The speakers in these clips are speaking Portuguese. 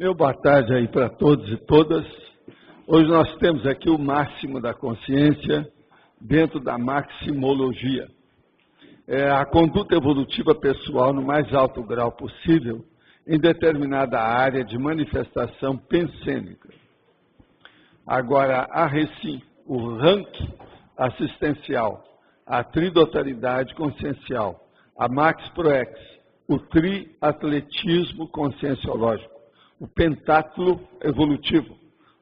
Meu boa tarde aí para todos e todas. Hoje nós temos aqui o máximo da consciência dentro da maximologia. É a conduta evolutiva pessoal no mais alto grau possível em determinada área de manifestação pensênica. Agora, a RECIM, o ranking assistencial, a tridotalidade consciencial, a Max Proex, o triatletismo conscienciológico, o pentáculo evolutivo,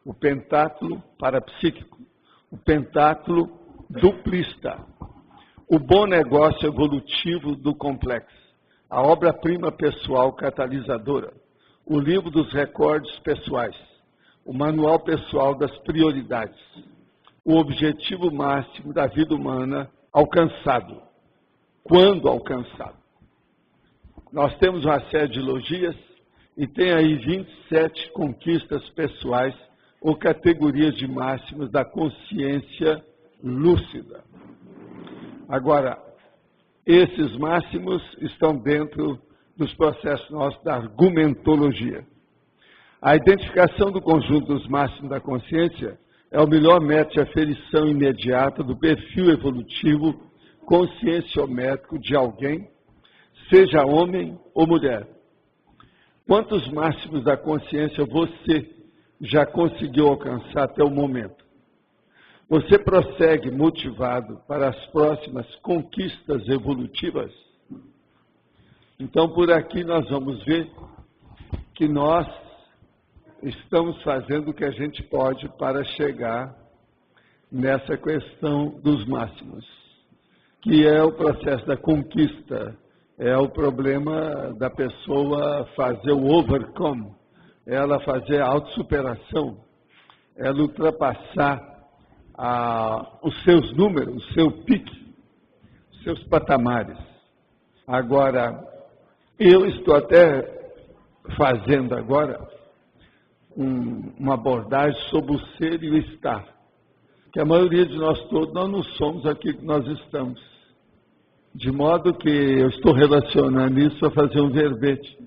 o pentáculo parapsíquico, o pentáculo duplista, o bom negócio evolutivo do complexo, a obra-prima pessoal catalisadora, o livro dos recordes pessoais, o manual pessoal das prioridades, o objetivo máximo da vida humana alcançado. Quando alcançado? Nós temos uma série de logias e tem aí 27 conquistas pessoais ou categorias de máximos da consciência lúcida. Agora, esses máximos estão dentro dos processos nossos da argumentologia. A identificação do conjunto dos máximos da consciência é o melhor método de aferição imediata do perfil evolutivo conscienciométrico de alguém, seja homem ou mulher. Quantos máximos da consciência você já conseguiu alcançar até o momento? Você prossegue motivado para as próximas conquistas evolutivas? Então, por aqui nós vamos ver que nós estamos fazendo o que a gente pode para chegar nessa questão dos máximos, que é o processo da conquista, é o problema da pessoa fazer o overcome, ela fazer a autossuperação, ela ultrapassar os seus números, o seu pique, os seus patamares. Agora, eu estou até fazendo agora uma abordagem sobre o ser e o estar, que a maioria de nós todos, nós não somos aquilo que nós estamos. De modo que eu estou relacionando isso a fazer um verbete.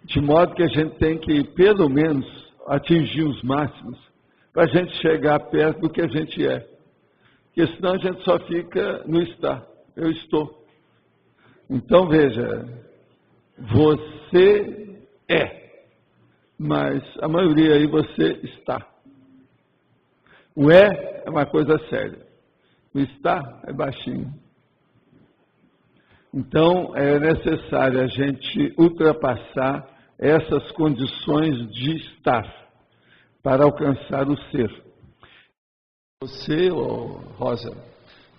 De modo que a gente tem que, pelo menos, atingir os máximos para a gente chegar perto do que a gente é. Porque senão a gente só fica no estar. Eu estou. Então, veja, você é, mas a maioria aí você está. O é uma coisa séria. O estar é baixinho. Então, é necessário a gente ultrapassar essas condições de estar para alcançar o ser. Você, Rosa,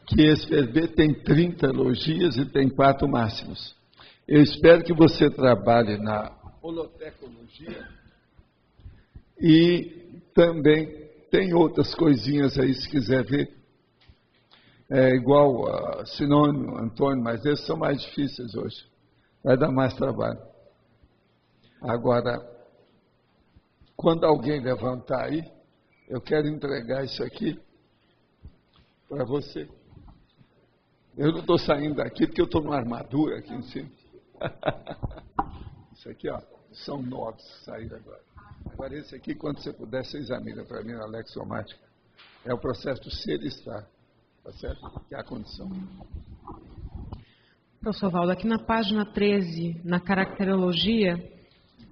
que esse PV tem 30 logias e tem 4 máximos. Eu espero que você trabalhe na holotecnologia e também tem outras coisinhas aí, se quiser ver. É igual a Sinônimo, Antônio, mas esses são mais difíceis hoje. Vai dar mais trabalho. Agora, quando alguém levantar aí, eu quero entregar isso aqui para você. Eu não estou saindo daqui porque eu estou numa armadura aqui em cima. Isso aqui, ó, são 9 que saíram agora. Agora esse aqui, quando você puder, você examina para mim na lexiomática. É o processo do ser e estar. Tá certo? Que é a condição. Professor Valdo, aqui na página 13, na caracterologia,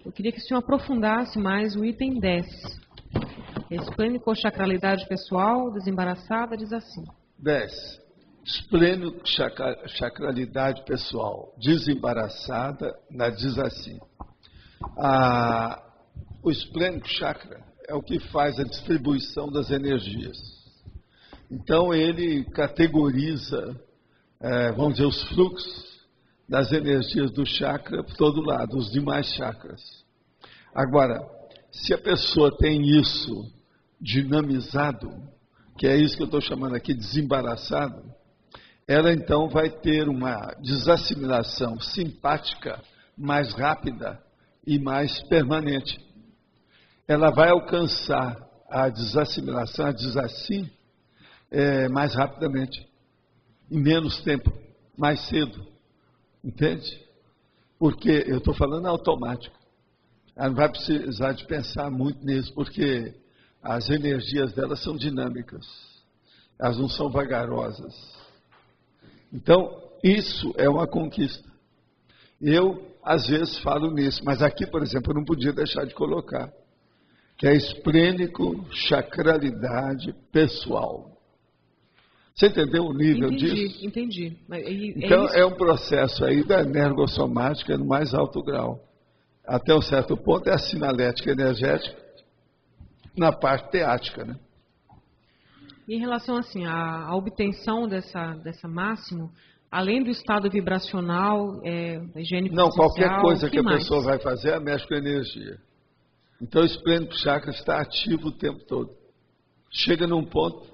eu queria que o senhor aprofundasse mais o item 10. Esplênico-chacralidade pessoal, desembaraçada, diz assim. 10. Esplênico-chacralidade pessoal, desembaraçada, diz assim. O esplênico chakra é o que faz a distribuição das energias. Então, ele categoriza, vamos dizer, os fluxos das energias do chakra por todo lado, os demais chakras. Agora, se a pessoa tem isso dinamizado, que é isso que eu estou chamando aqui de desembaraçado, ela então vai ter uma desassimilação simpática mais rápida e mais permanente. Ela vai alcançar a desassimilação, a desassim, mais rapidamente, em menos tempo, mais cedo, entende? Porque eu estou falando automático. Ela não vai precisar de pensar muito nisso, porque as energias dela são dinâmicas. Elas não são vagarosas. Então, isso é uma conquista. Eu, às vezes, falo nisso, mas aqui, por exemplo, eu não podia deixar de colocar, que é esplênico, chacralidade pessoal. Você entendeu o nível disso? Entendi. Então, é um processo aí da energossomática no mais alto grau. Até um certo ponto é a sinalética energética na parte teática, né? Em relação assim à obtenção dessa máximo, além do estado vibracional, da higiene Não, qualquer social, coisa que a mais? pessoa vai fazer, mexe com energia. Então, o esplênico chakra está ativo o tempo todo. Chega num ponto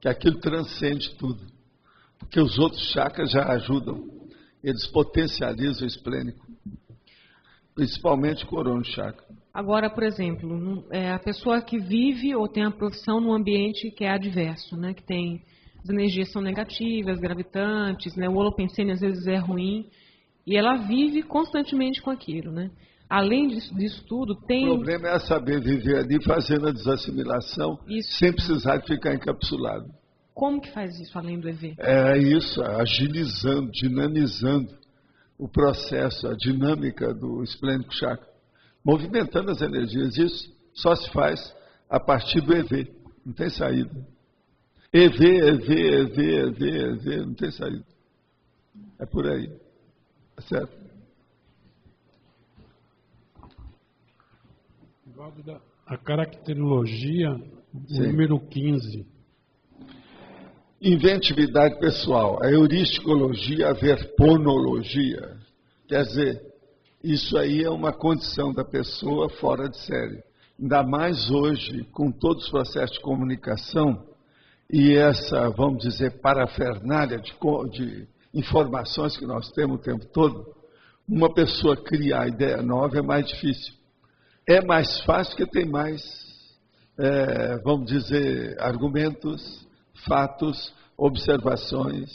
que aquilo transcende tudo. Porque os outros chakras já ajudam. Eles potencializam o esplênico. Principalmente o corono chakra. Agora, por exemplo, a pessoa que vive ou tem a profissão num ambiente que é adverso, né? Que tem as energias são negativas, gravitantes, né? O holopensene às vezes é ruim, e ela vive constantemente com aquilo, né? Além disso tudo, tem... O problema é saber viver ali fazendo a desassimilação sem precisar de ficar encapsulado. Como que faz isso, além do EV? É isso, agilizando, dinamizando o processo, a dinâmica do esplênico chakra. Movimentando as energias. Isso só se faz a partir do EV. Não tem saída. EV, não tem saída. É por aí. Tá certo? A caracterologia, número 15. Inventividade pessoal, a heuristicologia, a verponologia. Quer dizer, isso aí é uma condição da pessoa fora de série. Ainda mais hoje, com todos os processos de comunicação e essa, vamos dizer, parafernália de informações que nós temos o tempo todo, uma pessoa criar ideia nova é mais difícil. É mais fácil porque tem mais, vamos dizer, argumentos, fatos, observações,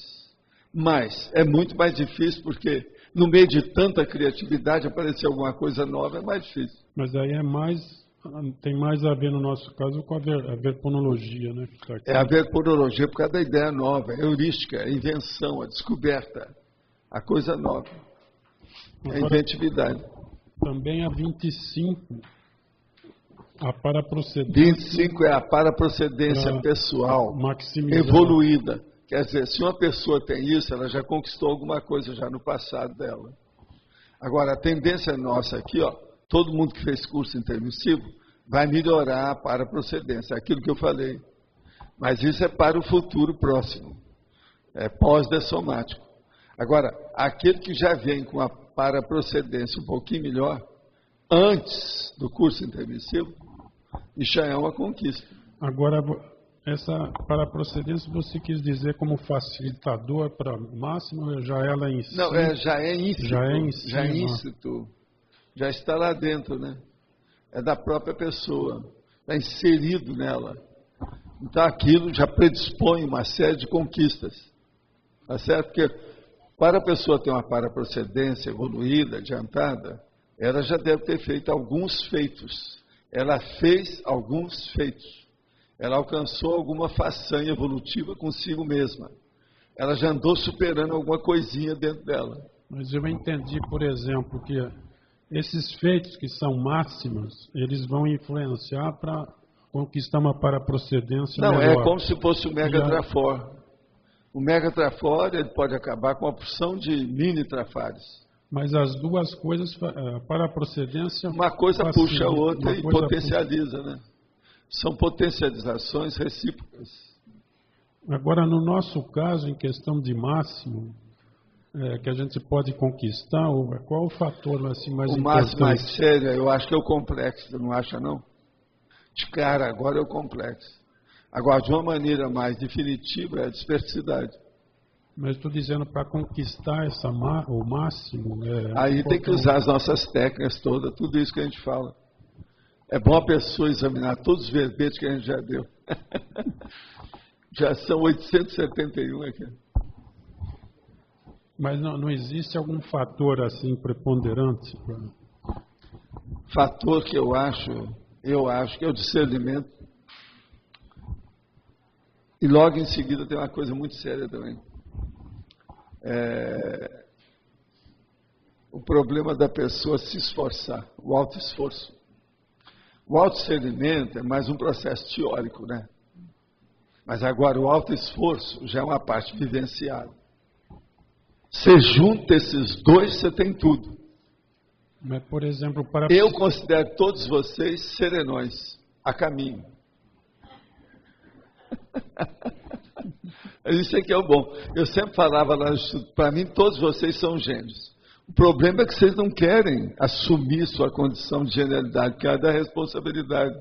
mas é muito mais difícil porque no meio de tanta criatividade aparecer alguma coisa nova é mais difícil. Mas aí tem mais a ver no nosso caso com a verponologia, né? É a verponologia por causa da ideia nova, a heurística, a invenção, a descoberta, a coisa nova, a inventividade. Também a 25, a paraprocedência. 25 é a paraprocedência pessoal, evoluída. Quer dizer, se uma pessoa tem isso, ela já conquistou alguma coisa já no passado dela. Agora, a tendência nossa aqui, ó, todo mundo que fez curso intermissivo vai melhorar a paraprocedência, aquilo que eu falei. Mas isso é para o futuro próximo, é pós-dessomático. Agora, aquele que já vem com a paraprocedência um pouquinho melhor, antes do curso intermissivo, isso já é uma conquista. Agora, essa paraprocedência você quis dizer como facilitador para o máximo, já ela em si? Não, já é íncito. Já é em si, já é íncito. Já está lá dentro, né? É da própria pessoa, está inserido nela. Então aquilo já predispõe uma série de conquistas. Tá certo? Porque para a pessoa ter uma paraprocedência evoluída, adiantada, ela já deve ter feito alguns feitos. Ela fez alguns feitos. Ela alcançou alguma façanha evolutiva consigo mesma. Ela já andou superando alguma coisinha dentro dela. Mas eu entendi, por exemplo, que esses feitos que são máximos, eles vão influenciar para conquistar uma paraprocedência melhor. Não, é como se fosse o Mega Trafor. O Mega Trafor, ele pode acabar com uma porção de mini trafares. Mas as duas coisas, a paraprocedência... Uma coisa puxa a outra e potencializa, né? São potencializações recíprocas. Agora, no nosso caso, em questão de máximo, que a gente pode conquistar, qual o fator assim, mais importante? O máximo mais sério, eu acho que é o complexo, você não acha, não? De cara, agora é o complexo. Agora, de uma maneira mais definitiva, é a dispersidade. Mas estou dizendo, para conquistar o máximo... Aí tem que usar as nossas técnicas todas, tudo isso que a gente fala. É bom a pessoa examinar todos os verbetes que a gente já deu. Já são 871 aqui. Mas não existe algum fator assim preponderante? fator que eu acho que é o discernimento. E logo em seguida tem uma coisa muito séria também. O problema da pessoa se esforçar, o autoesforço. O autodiscernimento é mais um processo teórico, né? Mas agora o autoesforço já é uma parte vivenciada. Você junta esses dois, você tem tudo. Mas, por exemplo, eu considero todos vocês serenões, a caminho. Isso aqui é o bom. Eu sempre falava lá no estudo, para mim todos vocês são gênios. O problema é que vocês não querem assumir sua condição de genialidade, que é a da responsabilidade.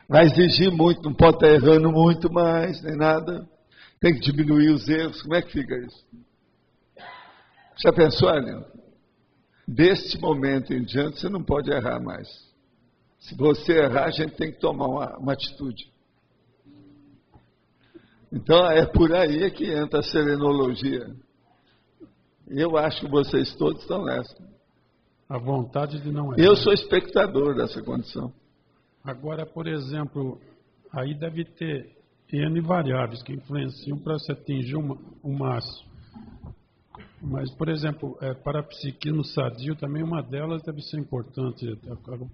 Vai exigir muito, não pode estar errando muito mais, nem nada. Tem que diminuir os erros. Como é que fica isso? Já pensou, Aline? Deste momento em diante, você não pode errar mais. Se você errar, a gente tem que tomar uma atitude. Então, é por aí que entra a serenologia. Eu acho que vocês todos estão nessa. A vontade de não errar. Eu sou espectador dessa condição. Agora, por exemplo, aí deve ter N variáveis que influenciam para você atingir o máximo. Mas, por exemplo, para a psiquismo sadio, também uma delas deve ser importante.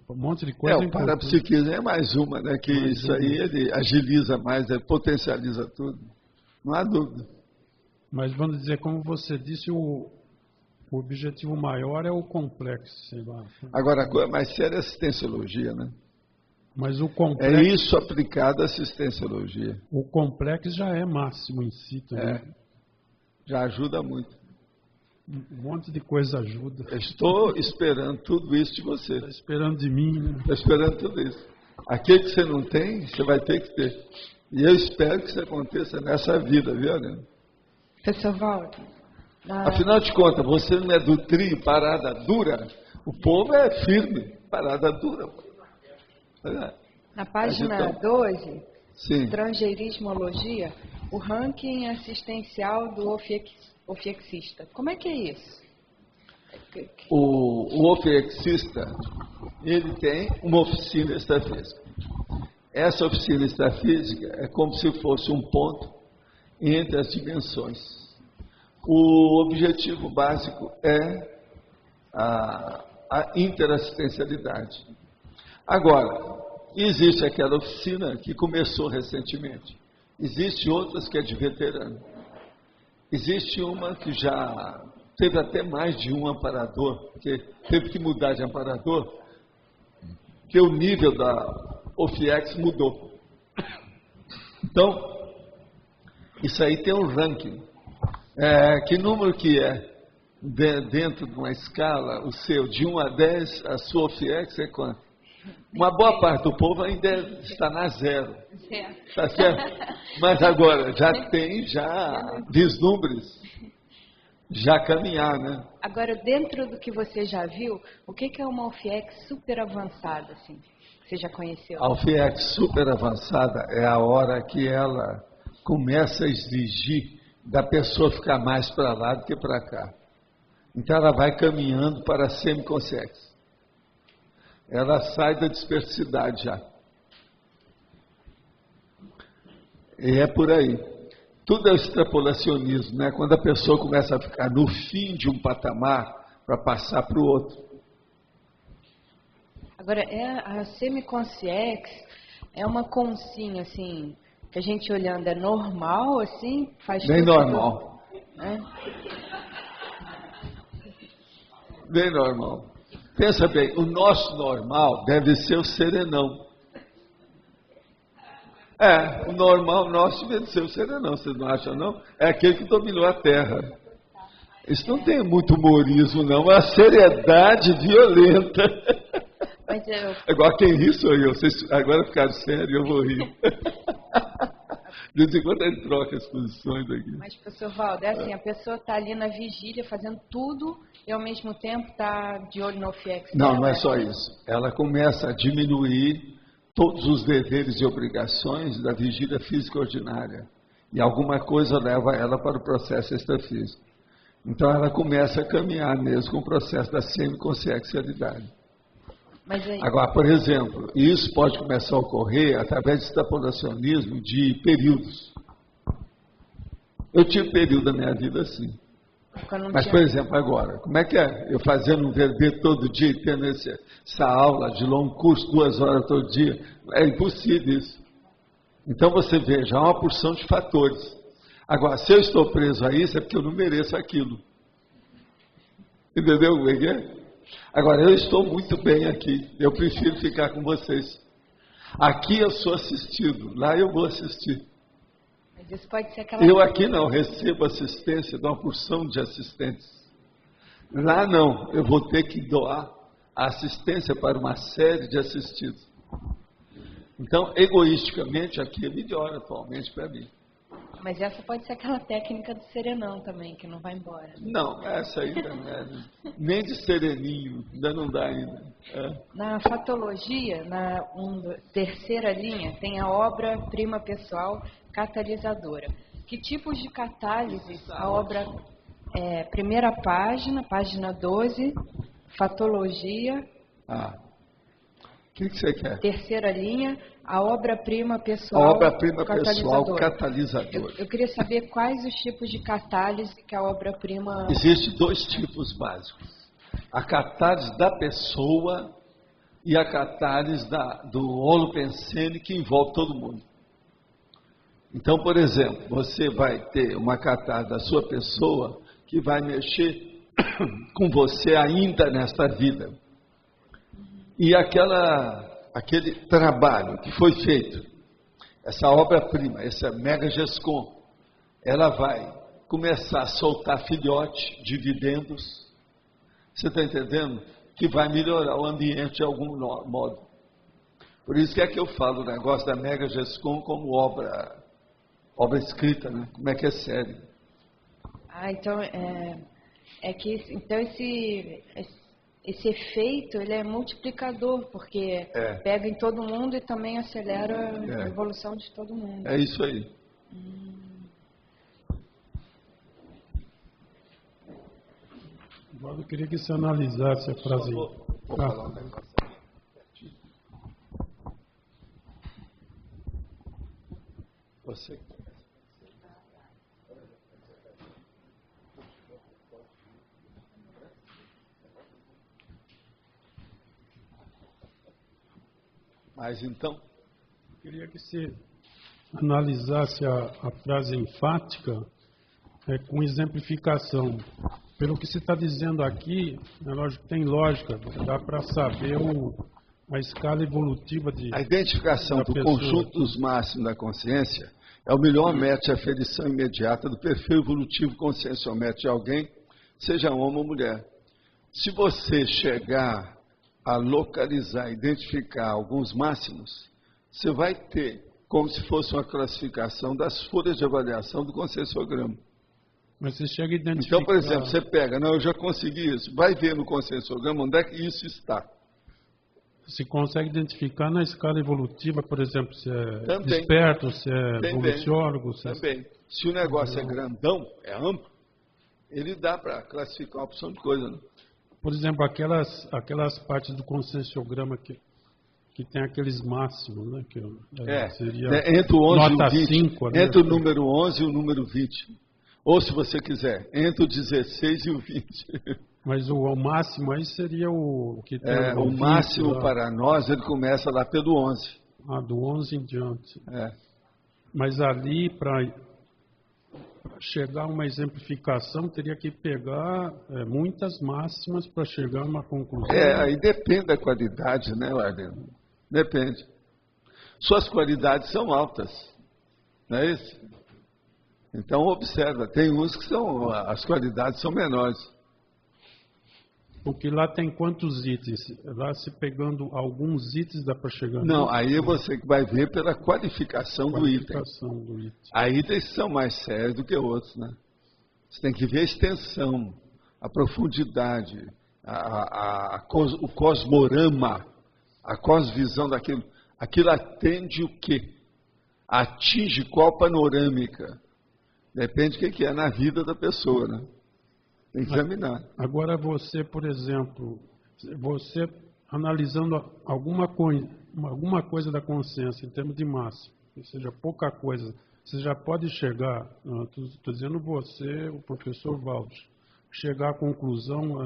Um monte de coisa. O parapsiquismo é mais uma, né? Que mais isso aí ele agiliza mais, ele potencializa tudo. Não há dúvida. Mas vamos dizer, como você disse, o objetivo maior é o complexo, sei lá. Agora, a coisa mais séria é a assistenciologia, né? Mas o complexo... É isso aplicado à assistenciologia. O complexo já é máximo em si também. Já ajuda muito. Um monte de coisa ajuda. Eu estou esperando tudo isso de você. Está esperando de mim, né? Estou esperando tudo isso. Aquilo que você não tem, você vai ter que ter. E eu espero que isso aconteça nessa vida, viu, Helena? Professor Walter. Afinal de contas, você não é do trio parada dura? O povo é firme, parada dura. Na página 12, Sim. Estrangeirismologia, o ranking assistencial do ofiexista. Como é que é isso? O ofiexista, ele tem uma oficina extrafísica. Essa oficina extrafísica é como se fosse um ponto entre as dimensões. O objetivo básico é a interassistencialidade. Agora, existe aquela oficina que começou recentemente. Existe outras que é de veterano. Existe uma que já teve até mais de um amparador, porque teve que mudar de amparador, porque o nível da OFIEX mudou. Então, isso aí tem um ranking. Que número que é dentro de uma escala, o seu, de 1 a 10, a sua OFIEX é quanto? Uma boa parte do povo ainda está na 0. Tá certo? Mas agora já tem vislumbres, já caminhar, né? Agora, dentro do que você já viu, o que é uma OFIEX super avançada, assim, que você já conheceu? A OFIEX super avançada é a hora que ela começa a exigir da pessoa ficar mais para lá do que para cá. Então ela vai caminhando para a semiconsciência. Ela sai da dispersidade já. E é por aí. Tudo é o extrapolacionismo, né? Quando a pessoa começa a ficar no fim de um patamar para passar para o outro. Agora, a semiconsciex é uma consciência, assim, que a gente olhando é normal, assim? Faz bem normal. Bem normal. Pensa bem, o nosso normal deve ser o serenão. O normal nosso deve ser o serenão, vocês não acham, não? É aquele que dominou a Terra. Isso não tem muito humorismo, não. É a seriedade violenta. Mas Igual quem ri sou eu. Vocês agora ficaram sérios, eu vou rir. De vez em quando ele troca as posições aqui. Mas, professor Valdo, é assim, a pessoa está ali na vigília fazendo tudo e ao mesmo tempo está de olho no OFIEX. Não é só isso. Ela começa a diminuir todos os deveres e obrigações da vigília física ordinária. E alguma coisa leva ela para o processo extrafísico. Então ela começa a caminhar mesmo com o processo da semiconsciencialidade. Mas aí... Agora, por exemplo, isso pode começar a ocorrer através de extrapolacionismo de períodos. Eu tive período da minha vida assim. Mas, por exemplo, agora, como é que é? Eu fazendo um VB todo dia e tendo essa aula de longo curso, 2 horas todo dia, é impossível isso. Então você veja, há uma porção de fatores. Agora, se eu estou preso a isso, é porque eu não mereço aquilo. Entendeu o que é? Agora, eu estou muito bem aqui, eu prefiro ficar com vocês. Aqui eu sou assistido, lá eu vou assistir. Mas isso pode ser aquela... Eu aqui não, recebo assistência de uma porção de assistentes. Lá não, eu vou ter que doar a assistência para uma série de assistidos. Então, egoisticamente, aqui é melhor atualmente para mim. Mas essa pode ser aquela técnica do serenão também, que não vai embora. Não, essa ainda não é, nem de sereninho, ainda não dá ainda. É. Na fatologia, na terceira linha, tem a obra-prima pessoal catalisadora. Que tipos de catálise a obra... primeira página, página 12, fatologia... O que você quer? Terceira linha, a obra-prima pessoal a obra-prima pessoal catalisadora. Eu queria saber quais os tipos de catálise que a obra-prima... Existem 2 tipos básicos. A catálise da pessoa e a catálise do holopensene que envolve todo mundo. Então, por exemplo, você vai ter uma catálise da sua pessoa que vai mexer com você ainda nesta vida. E aquele trabalho que foi feito, essa obra-prima, essa mega GESCOM, ela vai começar a soltar filhote, dividendos, você está entendendo? Que vai melhorar o ambiente de algum modo. Por isso que é que eu falo o negócio da mega GESCOM como obra escrita, né? Como é que é sério. Então, então esse efeito, ele é multiplicador, porque pega em todo mundo e também acelera a evolução de todo mundo. É isso aí. Agora eu queria que você analisasse a frase. Vou falar um negócio. Você... Mas então... Eu queria que você analisasse a frase enfática com exemplificação. Pelo que você está dizendo aqui, tem lógica, dá para saber a escala evolutiva de... A identificação do conjunto dos máximos da consciência é o melhor método de aferição imediata do perfil evolutivo conscienciométrico de alguém, seja homem ou mulher. Se você chegar a localizar, identificar alguns máximos, você vai ter como se fosse uma classificação das folhas de avaliação do conscienciograma. Mas você chega a identificar... Então, por exemplo, você pega, eu já consegui isso, vai ver no conscienciograma onde é que isso está. Se consegue identificar na escala evolutiva, por exemplo, se é desperto, se é evoluciólogo... Também. Se o negócio é grandão, é amplo, ele dá para classificar uma opção de coisa, né? Por exemplo, aquelas partes do conscienciograma que tem aqueles máximos, né? Que seria entre o 11 nota e o 20, 5, né? Entre o número 11 e o número 20. Ou, se você quiser, entre o 16 e o 20. Mas o máximo aí seria o que tem o 20, máximo lá. Para nós, ele começa lá pelo 11. Do 11 em diante. Mas ali, para chegar a uma exemplificação, teria que pegar muitas máximas para chegar a uma conclusão. Aí depende da qualidade, né, Wagner? Depende. Suas qualidades são altas, não é isso? Então, observa, tem uns que as qualidades são menores. Porque lá tem quantos itens? Lá, se pegando alguns itens, dá para chegar... Não, aí é você que vai ver pela qualificação do item. Há itens que são mais sérios do que outros, né? Você tem que ver a extensão, a profundidade, o cosmorama, a cosvisão daquilo. Aquilo atende o quê? Atinge qual panorâmica? Depende do que é na vida da pessoa, né? Tem que examinar. Agora você, por exemplo, você analisando alguma coisa da consciência em termos de massa, ou seja, pouca coisa, você já pode chegar, estou dizendo você, o professor Valdes, chegar à conclusão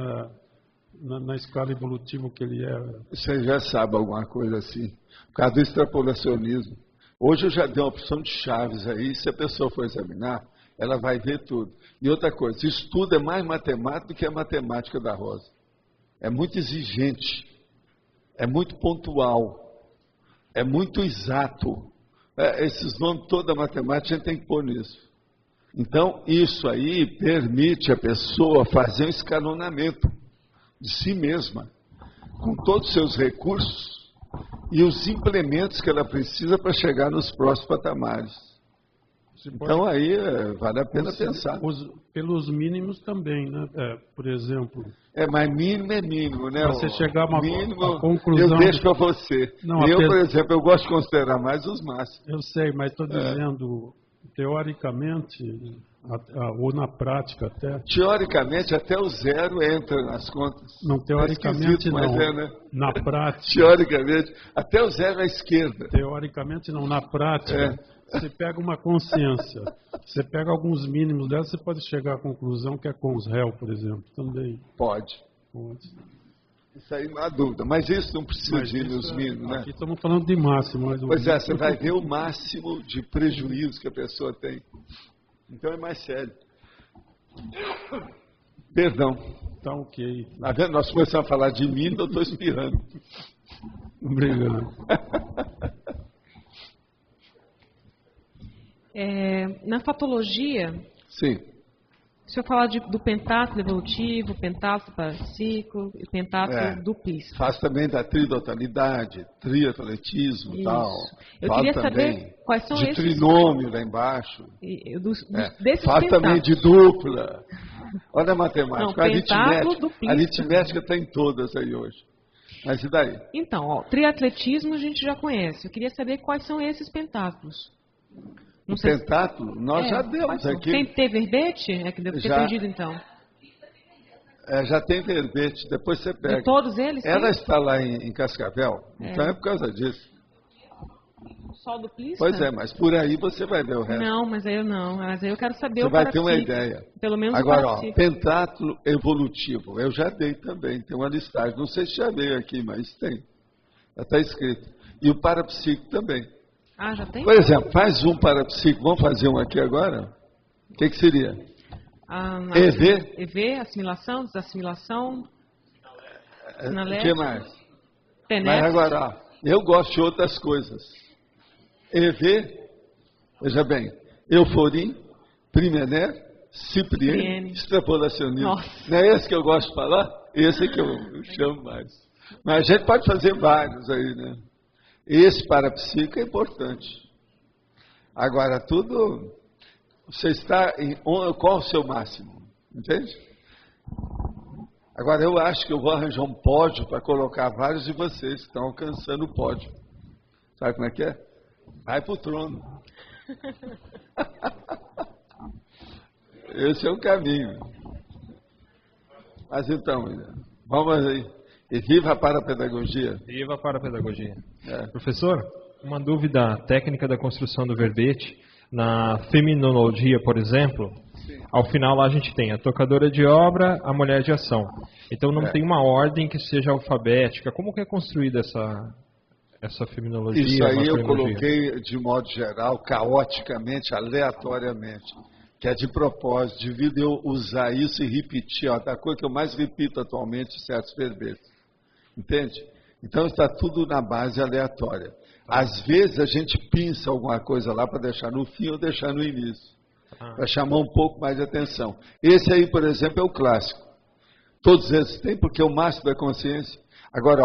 na escala evolutiva que ele é. Você já sabe alguma coisa assim, por causa do extrapolacionismo. Hoje eu já dei uma opção de chaves aí, se a pessoa for examinar, ela vai ver tudo. E outra coisa, isso tudo é mais matemático do que a matemática da Rosa. É muito exigente, é muito pontual, é muito exato. Esses nomes toda a matemática a gente tem que pôr nisso. Então, isso aí permite a pessoa fazer um escalonamento de si mesma, com todos os seus recursos e os implementos que ela precisa para chegar nos próximos patamares. Então aí vale a pena pensar. Pelos mínimos também, né? Por exemplo... Mas mínimo é mínimo, né? Você chegar a uma mínimo, conclusão... Eu deixo para você. Não, por exemplo, eu gosto de considerar mais os máximos. Eu sei, mas estou dizendo, teoricamente, ou na prática até... Teoricamente, até o zero entra nas contas. Não, teoricamente não. Né? Na prática... Teoricamente, até o zero à esquerda. Teoricamente não, na prática... Você pega uma consciência, você pega alguns mínimos dela, você pode chegar à conclusão que é com os réus, por exemplo, também. Pode. Isso aí não há dúvida, mas isso não precisa de nos mínimos, né? Aqui estamos falando de máximo. Mas pois você vai ver o máximo de prejuízo que a pessoa tem. Então é mais sério. Perdão. Tá ok. Tá vendo? Nós começamos a falar de mim, eu estou espirrando. Obrigado. Na fatologia, sim. o senhor fala do pentáculo evolutivo, pentáculo paraciclo e pentáculo duplíssimo. Faz também da tridotalidade, triatletismo e tal. Eu queria saber quais são esses... De trinômio lá embaixo. Desses faz pentáculos. também de dupla. Olha a matemática. Não, a aritmética está em todas aí hoje. Mas e daí? Então, triatletismo a gente já conhece. Eu queria saber quais são esses pentáculos. O pentáculo, nós já demos aqui. Tem que ter verbete? É que deve ter perdido, então. Já tem verbete, depois você pega. De todos eles? Ela está lá em Cascavel, então é por causa disso. Só do duplista? Pois é, mas por aí você vai ver o resto. Não, mas aí eu quero saber você o parapsíquico. Você vai ter uma ideia. Pelo menos agora, pentáculo evolutivo, eu já dei também, tem uma listagem. Não sei se já veio aqui, mas tem. Já está escrito. E o parapsíquico também. Ah, já tem? Por exemplo, faz um parapsíquico, vamos fazer um aqui agora? O que seria? EV? EV, assimilação, desassimilação, o que mais? Penete. Mas agora, eu gosto de outras coisas. EV, veja bem, euforim, primener, cipriene, extrapolacionismo. Nossa. Não é esse que eu gosto de falar? Esse é que eu chamo mais. Mas a gente pode fazer vários aí, né? Esse parapsíquico é importante. Agora, tudo... Você está em... Qual o seu máximo? Entende? Agora, eu acho que eu vou arranjar um pódio para colocar vários de vocês que estão alcançando o pódio. Sabe como é que é? Vai para o trono. Esse é o caminho. Mas então, vamos aí. E viva para a pedagogia. Viva para a pedagogia. Professor, uma dúvida técnica da construção do verbete. Na feminologia, por exemplo, ao final lá a gente tem a tocadora de obra, a mulher de ação. Então não tem uma ordem que seja alfabética. Como que é construída essa feminologia? Isso aí eu coloquei de modo geral, caoticamente, aleatoriamente. Que é de propósito, devido eu usar isso e repetir. Da coisa que eu mais repito atualmente, certos verbetes. Entende? Então está tudo na base aleatória. Às vezes a gente pinça alguma coisa lá para deixar no fim ou deixar no início. Para chamar um pouco mais de atenção. Esse aí, por exemplo, é o clássico. Todos esses têm, porque é o máximo da consciência. Agora,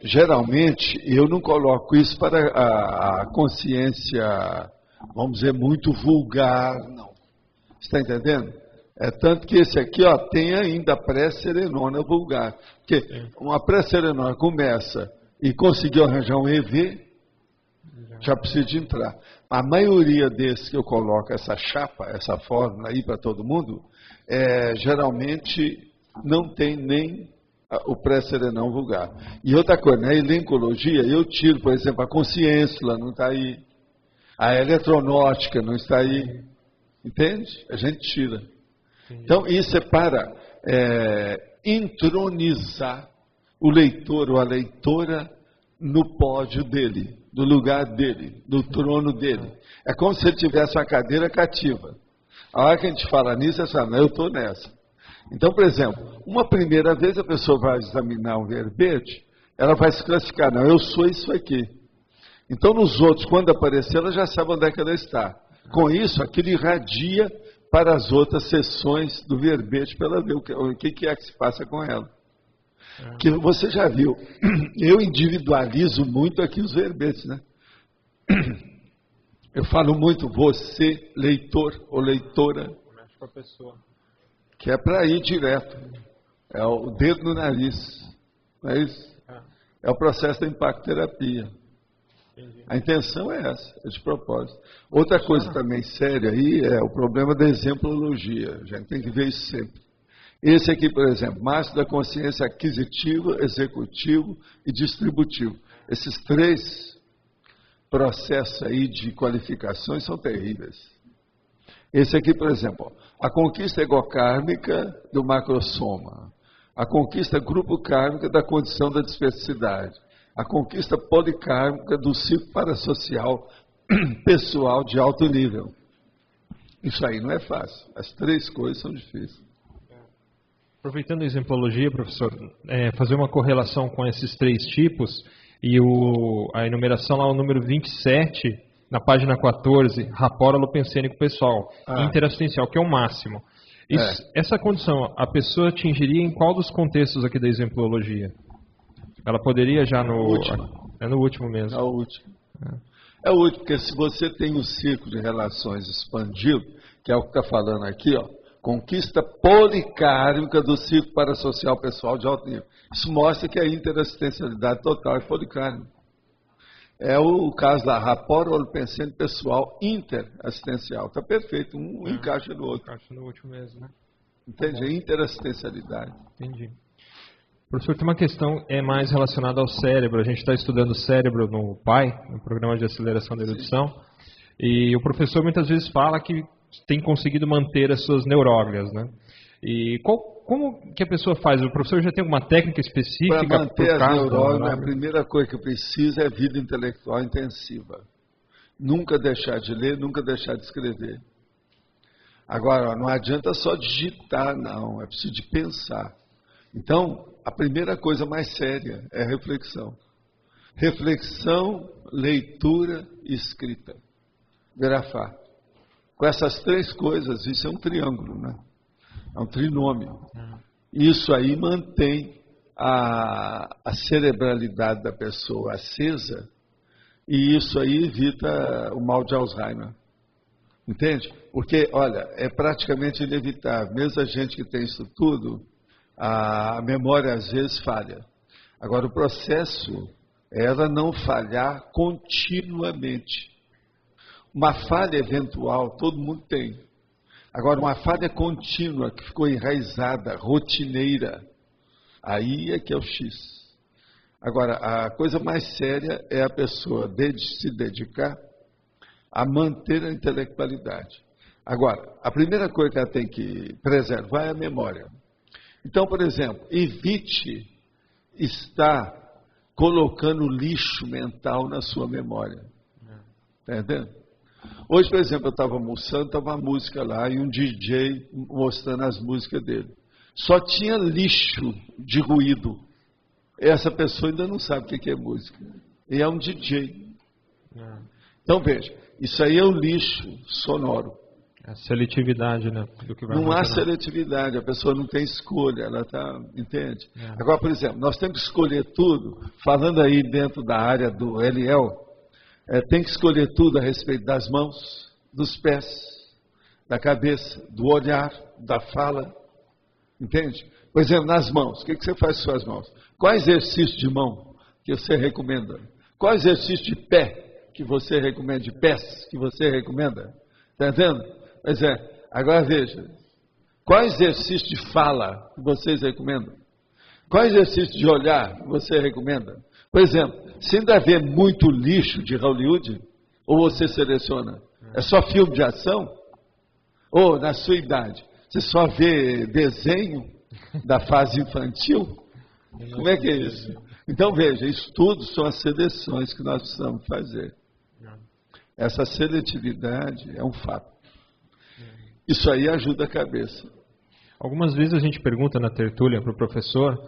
geralmente, eu não coloco isso para a consciência, vamos dizer, muito vulgar, não. Você está entendendo? É tanto que esse aqui, tem ainda a pré-serenona vulgar. Porque uma pré-serenona começa e conseguiu arranjar um EV, já precisa de entrar. A maioria desses que eu coloco, essa chapa, essa fórmula aí para todo mundo, geralmente não tem nem o pré-serenão vulgar. E outra coisa, na elencologia, eu tiro, por exemplo, a consciência não está aí, a eletronótica não está aí, entende? A gente tira. Então, isso é para entronizar o leitor ou a leitora no pódio dele, no lugar dele, no trono dele. É como se ele tivesse uma cadeira cativa. A hora que a gente fala nisso, é só, eu estou nessa. Então, por exemplo, uma primeira vez a pessoa vai examinar um verbete, ela vai se classificar, não, eu sou isso aqui. Então, nos outros, quando aparecer, ela já sabe onde é que ela está. Com isso, aquilo irradia para as outras sessões do verbete, para ela ver o que é que se passa com ela. Que você já viu, eu individualizo muito aqui os verbetes, né? Eu falo muito você, leitor ou leitora, com a pessoa, que é para ir direto. É o dedo no nariz, não é isso? É o processo da impactoterapia. A intenção é essa, é de propósito. Outra coisa também séria aí é o problema da exemplologia. A gente tem que ver isso sempre. Esse aqui, por exemplo, mastro da consciência aquisitivo, executivo e distributivo. Esses 3 processos aí de qualificações são terríveis. Esse aqui, por exemplo, a conquista egocármica do macrosoma, a conquista grupo-kármica da condição da dispersidade, a conquista policármica do ciclo parasocial pessoal de alto nível. Isso aí não é fácil. As 3 coisas são difíceis. Aproveitando a exemplologia, professor, fazer uma correlação com esses 3 tipos e a enumeração lá, o número 27, na página 14, rapor alopensênico pessoal, interassistencial, que é o máximo. Essa condição, a pessoa atingiria em qual dos contextos aqui da exemplologia? Ela poderia já no último. É no último mesmo. É o último. É o último, porque se você tem um ciclo de relações expandido, que é o que está falando aqui, ó, conquista policármica do ciclo parasocial pessoal de alto nível. Isso mostra que a interassistencialidade total é policármica. É o caso da rapport holopensênico pessoal interassistencial. Está perfeito, um encaixa no outro. Encaixa no último mesmo, né? Entende? É interassistencialidade. Entendi. Professor, tem uma questão mais relacionada ao cérebro. A gente está estudando o cérebro no PAI, no Programa de Aceleração da Erudição, e o professor muitas vezes fala que tem conseguido manter as suas neuróglias, né? E como que a pessoa faz? O professor já tem alguma técnica específica? Para manter as neuróglias, a primeira coisa que precisa é vida intelectual intensiva. Nunca deixar de ler, nunca deixar de escrever. Agora, não adianta só digitar, não. É preciso de pensar. Então, a primeira coisa mais séria é a reflexão. Reflexão, leitura e escrita. Grafar. Com essas 3 coisas, isso é um triângulo, né? É um trinômio. Isso aí mantém a cerebralidade da pessoa acesa e isso aí evita o mal de Alzheimer. Entende? Porque, olha, é praticamente inevitável. Mesmo a gente que tem isso tudo, a memória às vezes falha. Agora, o processo é ela não falhar continuamente. Uma falha eventual, todo mundo tem. Agora, uma falha contínua, que ficou enraizada, rotineira, aí é que é o X. Agora, a coisa mais séria é a pessoa se dedicar a manter a intelectualidade. Agora, a primeira coisa que ela tem que preservar é a memória. Então, por exemplo, evite estar colocando lixo mental na sua memória. Está entendendo? Hoje, por exemplo, eu estava almoçando, estava a música lá e um DJ mostrando as músicas dele. Só tinha lixo de ruído. Essa pessoa ainda não sabe o que é música. E é um DJ. Então, veja, isso aí é o lixo sonoro. A seletividade, né? Do que vai não há seletividade, a pessoa não tem escolha, ela está, entende? Agora, por exemplo, nós temos que escolher tudo, falando aí dentro da área do LL, tem que escolher tudo a respeito das mãos, dos pés, da cabeça, do olhar, da fala, entende? Por exemplo, nas mãos, o que você faz com suas mãos? Qual exercício de mão que você recomenda? Qual exercício de pé que você recomenda, de pés que você recomenda? Está entendendo? Pois agora veja, qual exercício de fala que vocês recomendam? Qual exercício de olhar você recomenda? Por exemplo, se ainda vê muito lixo de Hollywood, ou você seleciona? É só filme de ação? Ou, na sua idade, você só vê desenho da fase infantil? Como é que é isso? Então, veja, isso tudo são as seleções que nós precisamos fazer. Essa seletividade é um fato. Isso aí ajuda a cabeça. Algumas vezes a gente pergunta na tertúlia para o professor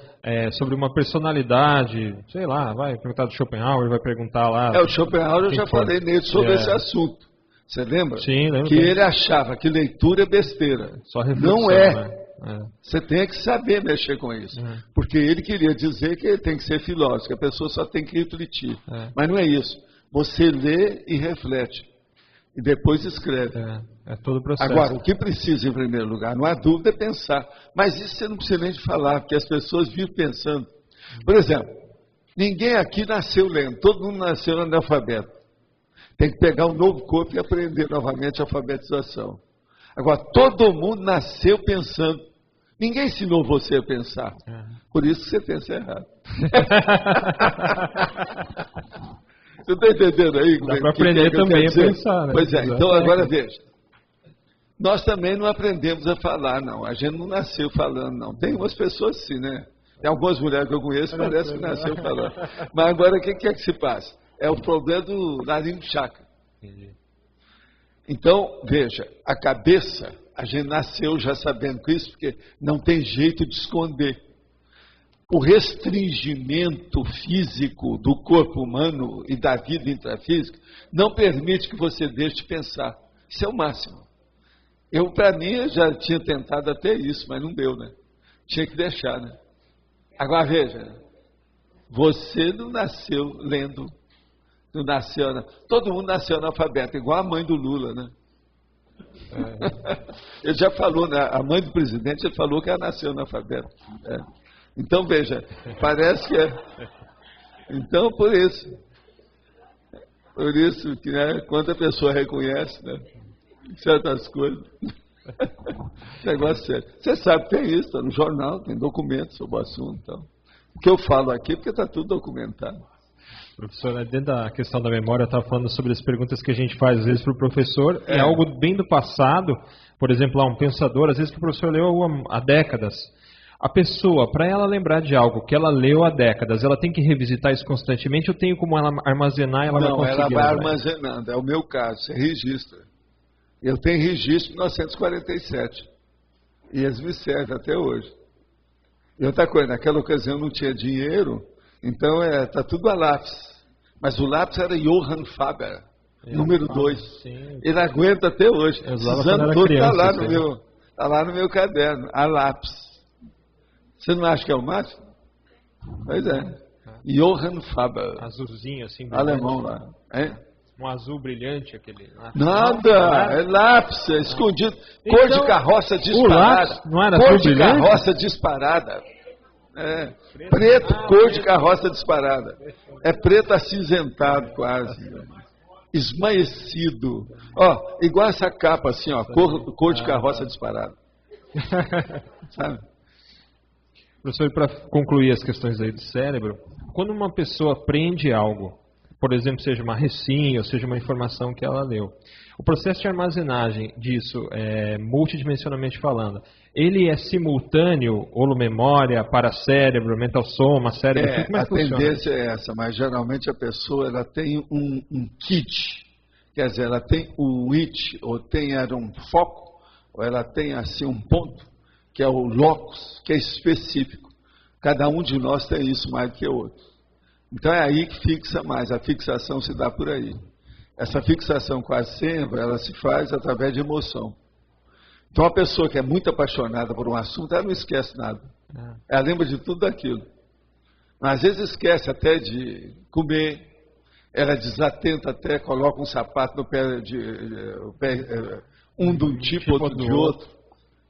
sobre uma personalidade, sei lá, vai perguntar do Schopenhauer, vai perguntar lá... O Schopenhauer eu já falei nele sobre esse assunto. Você lembra? Sim, lembro. Que ele achava que leitura é besteira. Só reflexão, não é. Né? Você tem que saber mexer com isso. Porque ele queria dizer que ele tem que ser filósofo, que a pessoa só tem que refletir. Mas não é isso. Você lê e reflete. E depois escreve. É todo o processo. Agora, o que precisa, em primeiro lugar, não há dúvida, é pensar. Mas isso você não precisa nem de falar, porque as pessoas vivem pensando. Por exemplo, ninguém aqui nasceu lendo, todo mundo nasceu analfabeto. Tem que pegar um novo corpo e aprender novamente a alfabetização. Agora, todo mundo nasceu pensando. Ninguém ensinou você a pensar. Por isso que você pensa errado. Você está entendendo aí? Dá para aprender também a pensar. Né? Pois é, então agora veja. Nós também não aprendemos a falar, não. A gente não nasceu falando, não. Tem umas pessoas sim, né? Tem algumas mulheres que eu conheço que parece que nasceu falando. Mas agora o que é que se passa? É o problema do nariz chakra. Então, veja, a cabeça, a gente nasceu já sabendo isso, porque não tem jeito de esconder. O restringimento físico do corpo humano e da vida intrafísica não permite que você deixe de pensar. Isso é o máximo. Para mim, eu já tinha tentado até isso, mas não deu, né? Tinha que deixar, né? Agora, veja, você não nasceu lendo, não nasceu, todo mundo nasceu analfabeto, igual a mãe do Lula, né? Ele já falou, né? A mãe do presidente, ele falou que ela nasceu analfabeto. Então, veja, parece que Então, por isso que, né, quando a pessoa reconhece, né, certas coisas, negócio sério. Você sabe que tem isso, está no jornal, tem documentos sobre o assunto. Então. O que eu falo aqui, porque está tudo documentado. Professor, dentro da questão da memória, eu estava falando sobre as perguntas que a gente faz, às vezes, para o professor, é algo bem do passado, por exemplo, um pensador, às vezes que o professor leu há décadas. A pessoa, para ela lembrar de algo que ela leu há décadas, ela tem que revisitar isso constantemente ou tem como ela armazenar e ela vai conseguir? Não, ela vai armazenando, é o meu caso, você registra. Eu tenho registro de 1947 e eles me servem até hoje. E outra coisa, naquela ocasião não tinha dinheiro, então está tudo a lápis. Mas o lápis era Johann Faber, número 2. Ele aguenta até hoje. Esses anos todos está lá no meu caderno, a lápis. Você não acha que é o máximo? Pois é. Johann Faber. Azulzinho assim. Alemão lá. Um azul brilhante aquele. Nada, é lápis, é escondido. Cor de carroça disparada. Lápis não era cor azul de brilhante? Carroça disparada. Preto, cor de carroça disparada. É preto acinzentado quase. Esmaecido. Ó, igual essa capa assim, ó, cor de carroça disparada. Sabe? Professor, para concluir as questões aí do cérebro, quando uma pessoa aprende algo, por exemplo, seja uma recinha, ou seja uma informação que ela leu, o processo de armazenagem disso, multidimensionalmente falando, ele é simultâneo, holomemória, paracérebro, mental soma, cérebro, como é que funciona? A tendência é essa, mas geralmente a pessoa ela tem um kit, quer dizer, ela tem o it, ou tem um foco, ou ela tem assim um ponto, que é o locus, que é específico. Cada um de nós tem isso mais do que o outro. Então é aí que fixa mais, a fixação se dá por aí. Essa fixação quase sempre, ela se faz através de emoção. Então a pessoa que é muito apaixonada por um assunto, ela não esquece nada. Ela lembra de tudo daquilo. Mas às vezes esquece até de comer, ela é desatenta até, coloca um sapato no pé, um de um tipo, outro de outro.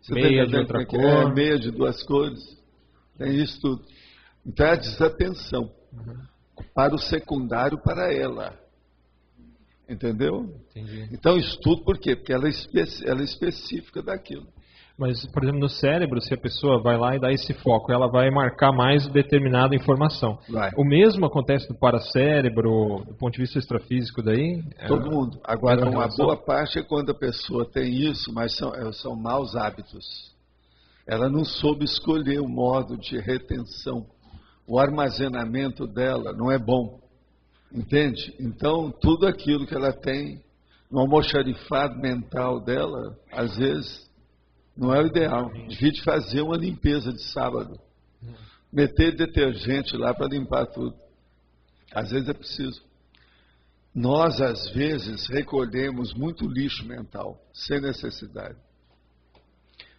Você meia de outra cor. Meia de duas cores. Tem isso tudo. Então é a desatenção. Para o secundário, para ela. Entendeu? Entendi. Então, isso tudo por quê? Porque ela é específica daquilo. Mas, por exemplo, no cérebro, se a pessoa vai lá e dá esse foco, ela vai marcar mais determinada informação. Vai. O mesmo acontece no paracérebro, do ponto de vista extrafísico daí? Todo mundo. Agora, uma boa parte é quando a pessoa tem isso, mas são maus hábitos. Ela não soube escolher o modo de retenção. O armazenamento dela não é bom. Entende? Então, tudo aquilo que ela tem no almoxarifado mental dela, às vezes, não é o ideal. Devia de fazer uma limpeza de sábado. Meter detergente lá para limpar tudo. Às vezes é preciso. Nós, às vezes, recolhemos muito lixo mental, sem necessidade.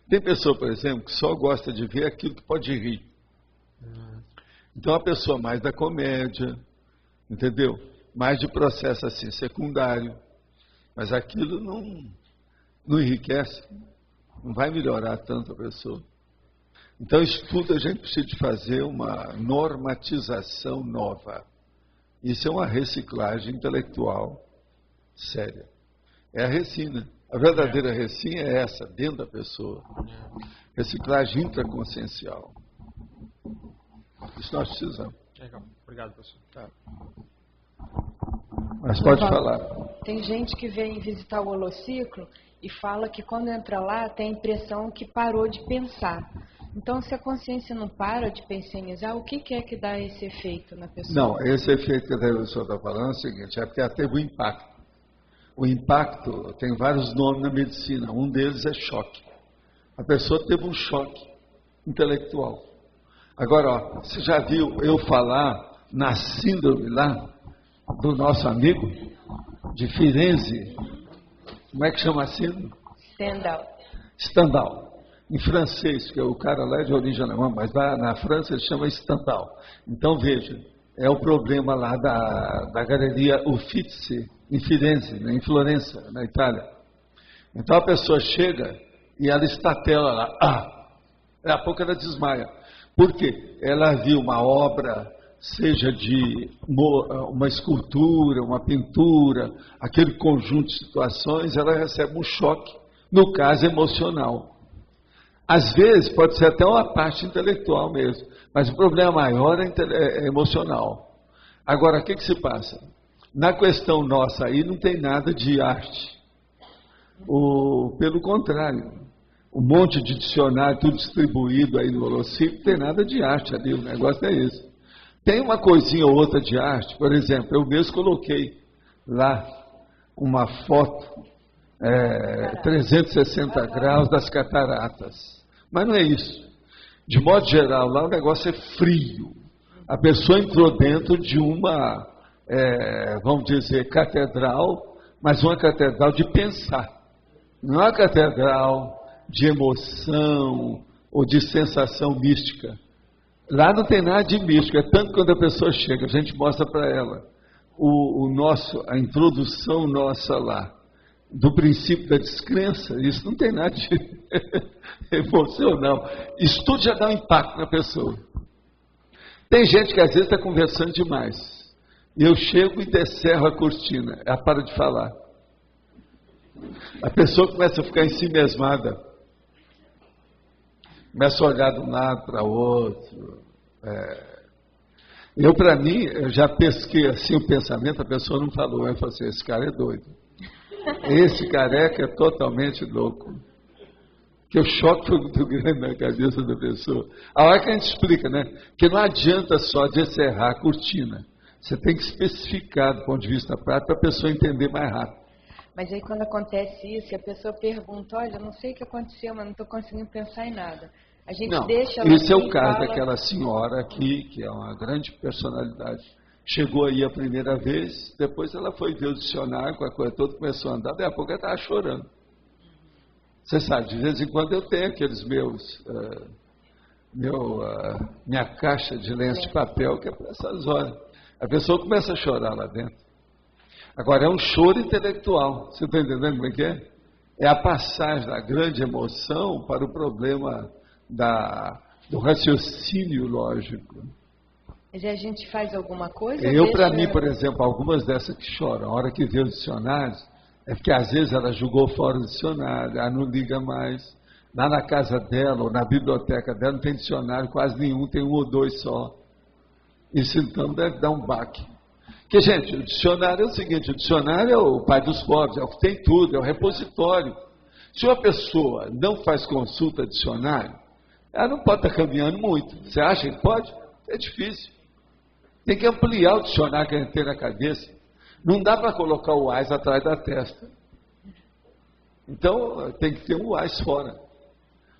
Tem pessoa, por exemplo, que só gosta de ver aquilo que pode rir. Então, a pessoa mais da comédia, entendeu? Mais de processo assim, secundário. Mas aquilo não enriquece. Não vai melhorar tanto a pessoa. Então, isso tudo a gente precisa de fazer uma normatização nova. Isso é uma reciclagem intelectual séria. É a recina. A verdadeira recina é essa, dentro da pessoa. Reciclagem intraconsciencial. Isso nós precisamos. Legal. Obrigado, professor. Tá. Mas pode falar. Tem gente que vem visitar o holociclo e fala que quando entra lá tem a impressão que parou de pensar. Então, se a consciência não para de pensionizar, o que é que dá esse efeito na pessoa? Não, esse efeito que a pessoa está falando é o seguinte, é porque ela teve um impacto. O impacto tem vários nomes na medicina, um deles é choque. A pessoa teve um choque intelectual. Agora, ó, você já viu eu falar na síndrome lá do nosso amigo de Firenze? Como é que chama a síndrome? Stendhal. Em francês, porque o cara lá é de origem alemã, mas lá na França ele chama Stendhal. Então veja, é o problema lá da galeria Uffizi, em Firenze, em Florença, na Itália. Então a pessoa chega e ela estatela lá, daqui a pouco ela desmaia. Por quê? Ela viu uma obra, seja de uma escultura, uma pintura, aquele conjunto de situações, ela recebe um choque, no caso emocional. Às vezes pode ser até uma parte intelectual mesmo, mas o problema maior é emocional. Agora, o que se passa? Na questão nossa aí não tem nada de arte. Pelo contrário, um monte de dicionário, tudo distribuído aí no holociclo, não tem nada de arte ali, o negócio é esse. Tem uma coisinha ou outra de arte, por exemplo, eu mesmo coloquei lá uma foto 360 graus das cataratas. Mas não é isso. De modo geral, lá o negócio é frio. A pessoa entrou dentro de uma, vamos dizer, catedral, mas uma catedral de pensar. Não é uma catedral de emoção ou de sensação mística. Lá não tem nada de místico, é tanto quando a pessoa chega, a gente mostra para ela a introdução nossa lá, do princípio da descrença, isso não tem nada de emocional. Isso tudo já dá um impacto na pessoa. Tem gente que às vezes está conversando demais, e eu chego e descerro a cortina, ela para de falar. A pessoa começa a ficar ensimesmada. Começa a olhar de um lado para o outro. Para mim, eu já pesquei assim o pensamento, a pessoa não falou. Eu falei assim, esse cara é doido. Esse careca é totalmente louco. Porque o choque foi muito grande na cabeça da pessoa. A hora que a gente explica, né? Que não adianta só descerrar a cortina. Você tem que especificar do ponto de vista prático para a pessoa entender mais rápido. Mas aí quando acontece isso, a pessoa pergunta, olha, eu não sei o que aconteceu, mas não estou conseguindo pensar em nada. A gente deixa ela esse é o caso daquela senhora aqui, que é uma grande personalidade. Chegou aí a primeira vez, depois ela foi ver o dicionário, com a coisa toda, começou a andar, daqui a pouco ela estava chorando. Você sabe, de vez em quando eu tenho aqueles minha caixa de lenço de papel, que é para essas horas. A pessoa começa a chorar lá dentro. Agora, é um choro intelectual. Você está entendendo como é que é? É a passagem da grande emoção para o problema do raciocínio lógico. Mas a gente faz alguma coisa? Para mim, por exemplo, algumas dessas que choram, a hora que vê os dicionários, é porque às vezes ela jogou fora o dicionário, ela não liga mais. Lá na casa dela, ou na biblioteca dela, não tem dicionário quase nenhum, tem 1 ou 2 só. Isso então deve dar um baque. Porque, gente, o dicionário é o seguinte, o dicionário é o pai dos pobres, é o que tem tudo, é o repositório. Se uma pessoa não faz consulta dicionário, ela não pode estar caminhando muito. Você acha que pode? É difícil. Tem que ampliar o dicionário que a gente tem na cabeça. Não dá para colocar o AIS atrás da testa. Então, tem que ter um AIS fora.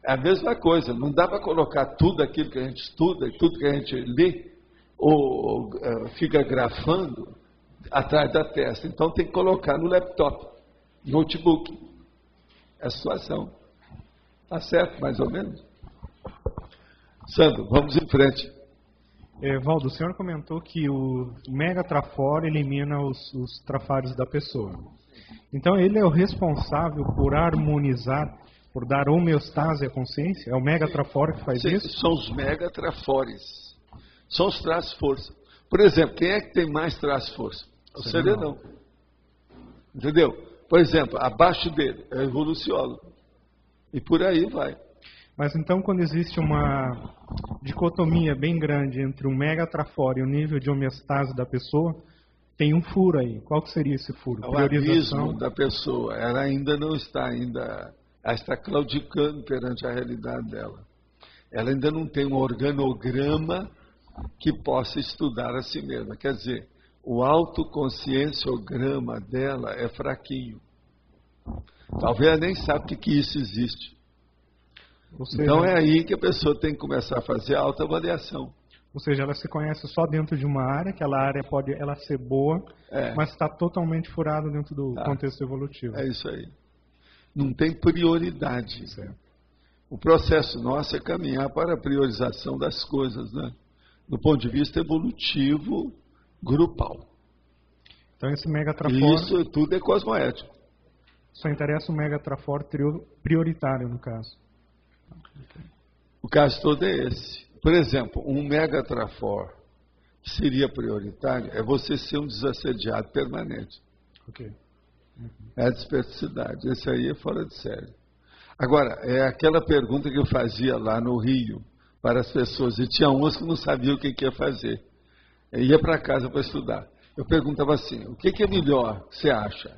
É a mesma coisa, não dá para colocar tudo aquilo que a gente estuda e tudo que a gente lê, ou fica grafando atrás da testa. Então, tem que colocar no laptop, notebook. É a situação. Está certo, mais ou menos? Sandro, vamos em frente. Valdo, o senhor comentou que o Mega Trafor elimina os trafários da pessoa. Então, ele é o responsável por harmonizar, por dar homeostase à consciência? É o Mega Trafor que faz isso? São os Mega Trafores. São os traços-força. Por exemplo, quem é que tem mais traço-força? O serenão. Entendeu? Por exemplo, abaixo dele é o evoluciólogo. E por aí vai. Mas então, quando existe uma dicotomia bem grande entre o Mega Trafor e o nível de homeostase da pessoa, tem um furo aí. Qual que seria esse furo? O abismo da pessoa. Ela ainda não está, ela está claudicando perante a realidade dela. Ela ainda não tem um organograma que possa estudar a si mesma. Quer dizer, o autoconscienciograma dela é fraquinho. Talvez ela nem sabe o que isso existe. Seja, então é aí que a pessoa tem que começar a fazer a autoavaliação. Ou seja, ela se conhece só dentro de uma área, aquela área pode ela ser boa, mas está totalmente furada dentro do contexto evolutivo. É isso aí. Não tem prioridade. Certo. O processo nosso é caminhar para a priorização das coisas, né? Do ponto de vista evolutivo, grupal. Então esse Mega Trafor... Isso tudo é cosmoético. Só interessa o Mega Trafor prioritário, no caso. O caso todo é esse. Por exemplo, um Mega Trafor que seria prioritário é você ser um desassediado permanente. Okay. É a desperticidade. Esse aí é fora de série. Agora, é aquela pergunta que eu fazia lá no Rio para as pessoas, e tinha umas que não sabiam o que ia fazer. Eu ia para casa para estudar. Eu perguntava assim, o que é melhor, você acha?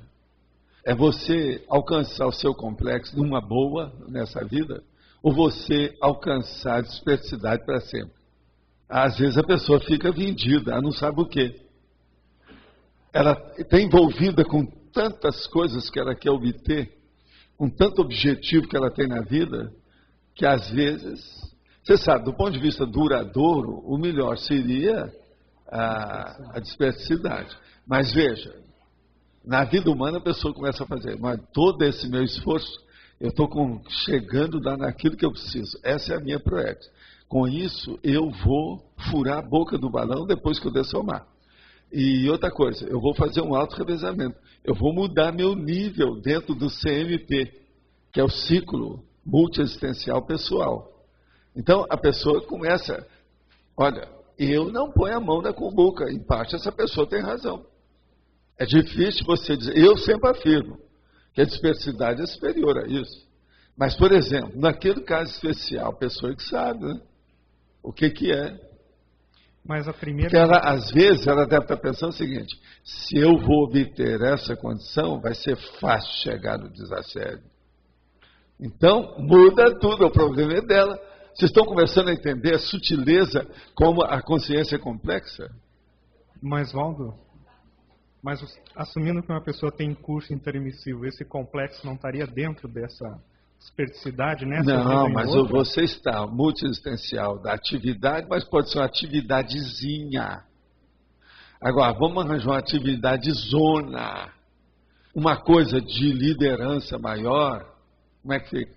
É você alcançar o seu complexo numa boa nessa vida, ou você alcançar a desperticidade para sempre? Às vezes a pessoa fica vendida, ela não sabe o quê. Ela está envolvida com tantas coisas que ela quer obter, com tanto objetivo que ela tem na vida, que às vezes, você sabe, do ponto de vista duradouro, o melhor seria a desperticidade. Mas veja, na vida humana a pessoa começa a fazer, mas todo esse meu esforço, eu estou chegando naquilo que eu preciso. Essa é a minha proex. Com isso, eu vou furar a boca do balão depois que eu dessomar. E outra coisa, eu vou fazer um auto-revezamento. Eu vou mudar meu nível dentro do CMP, que é o ciclo multiexistencial pessoal. Então, a pessoa começa, olha, eu não ponho a mão na cumbuca, em parte essa pessoa tem razão. É difícil você dizer, eu sempre afirmo que a dispersidade é superior a isso. Mas, por exemplo, naquele caso especial, a pessoa que sabe, né, o que é. Mas a primeira... Porque ela, às vezes, ela deve estar pensando o seguinte, se eu vou obter essa condição, vai ser fácil chegar no desassédio. Então, muda tudo, o problema é dela. Vocês estão começando a entender a sutileza como a consciência é complexa? Mas, Valdo, assumindo que uma pessoa tem curso intermissivo, esse complexo não estaria dentro dessa esperticidade, né? Não, mas você está multiexistencial da atividade, mas pode ser uma atividadezinha. Agora, vamos arranjar uma atividade zona, uma coisa de liderança maior. Como é que fica?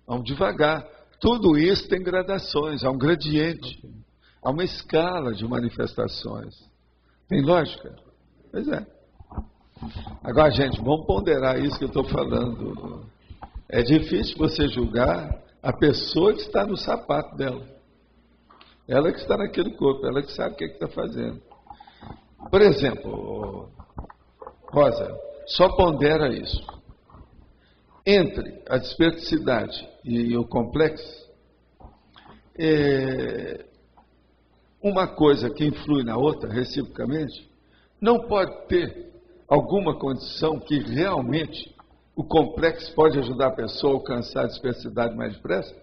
Vamos devagar. Tudo isso tem gradações, há um gradiente, há uma escala de manifestações. Tem lógica? Pois é. Agora, gente, vamos ponderar isso que eu estou falando. É difícil você julgar a pessoa que está no sapato dela. Ela que está naquele corpo, ela que sabe o que está fazendo. Por exemplo, Rosa, só pondera isso. entre a desperticidade e o complexo, uma coisa que influi na outra, reciprocamente, não pode ter alguma condição que realmente o complexo pode ajudar a pessoa a alcançar a desperticidade mais depressa?